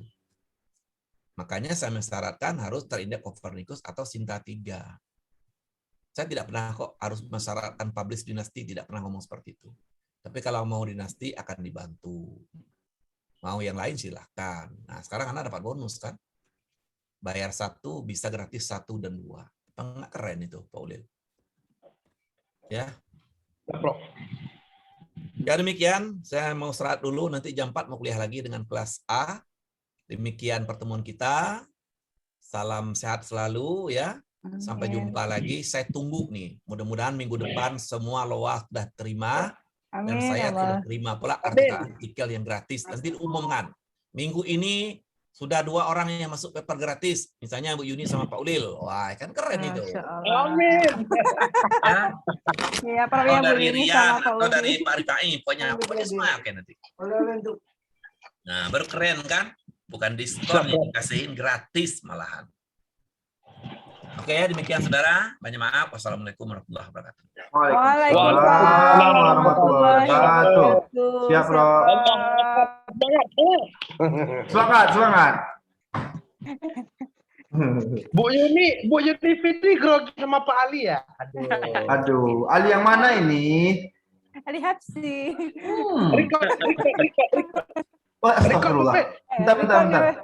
Makanya saya mensyaratkan harus terindeks Copernicus atau Sinta 3. Saya tidak pernah kok harus mensyaratkan publish dinasti, tidak pernah ngomong seperti itu. Tapi kalau mau dinasti akan dibantu. Mau yang lain silahkan. Nah sekarang Anda dapat bonus kan. Bayar 1 bisa gratis 1 dan 2. Enggak keren itu Pak Ulil. Ya. Ya, Prof. Ya demikian, saya mau istirahat dulu, nanti jam 4 mau kuliah lagi dengan kelas A. Demikian pertemuan kita. Salam sehat selalu ya. Sampai jumpa lagi. Saya tunggu nih. Mudah-mudahan minggu depan semua loa sudah terima. Dan Amin. saya ya sudah Allah. terima pula artikel yang gratis. Nanti diumumkan. Minggu ini sudah 2 orang yang masuk paper gratis. Misalnya Bu Yuni sama Pak Ulil. Wah kan keren itu. Masya Allah. Amin. Ya. Iya, Prof. Atau Ya, Bu dari Yuni Rian, sama Pak atau dari Udi. Pak Rifai. Pokoknya semua oke nanti. Nah, baru keren kan? Bukan diskon yang dikasihin, gratis malahan. Oke, demikian saudara. Banyak maaf. Wassalamualaikum warahmatullahi wabarakatuh. Waalaikumsalam warahmatullahi wabarakatuh. Siap, Prof. Semangat, semangat. Bu Yuni Fitri grogi sama Pak Ali ya? Aduh. Aduh, Ali yang mana ini? Lihat sih. Wah, astagfirullah. Bentar.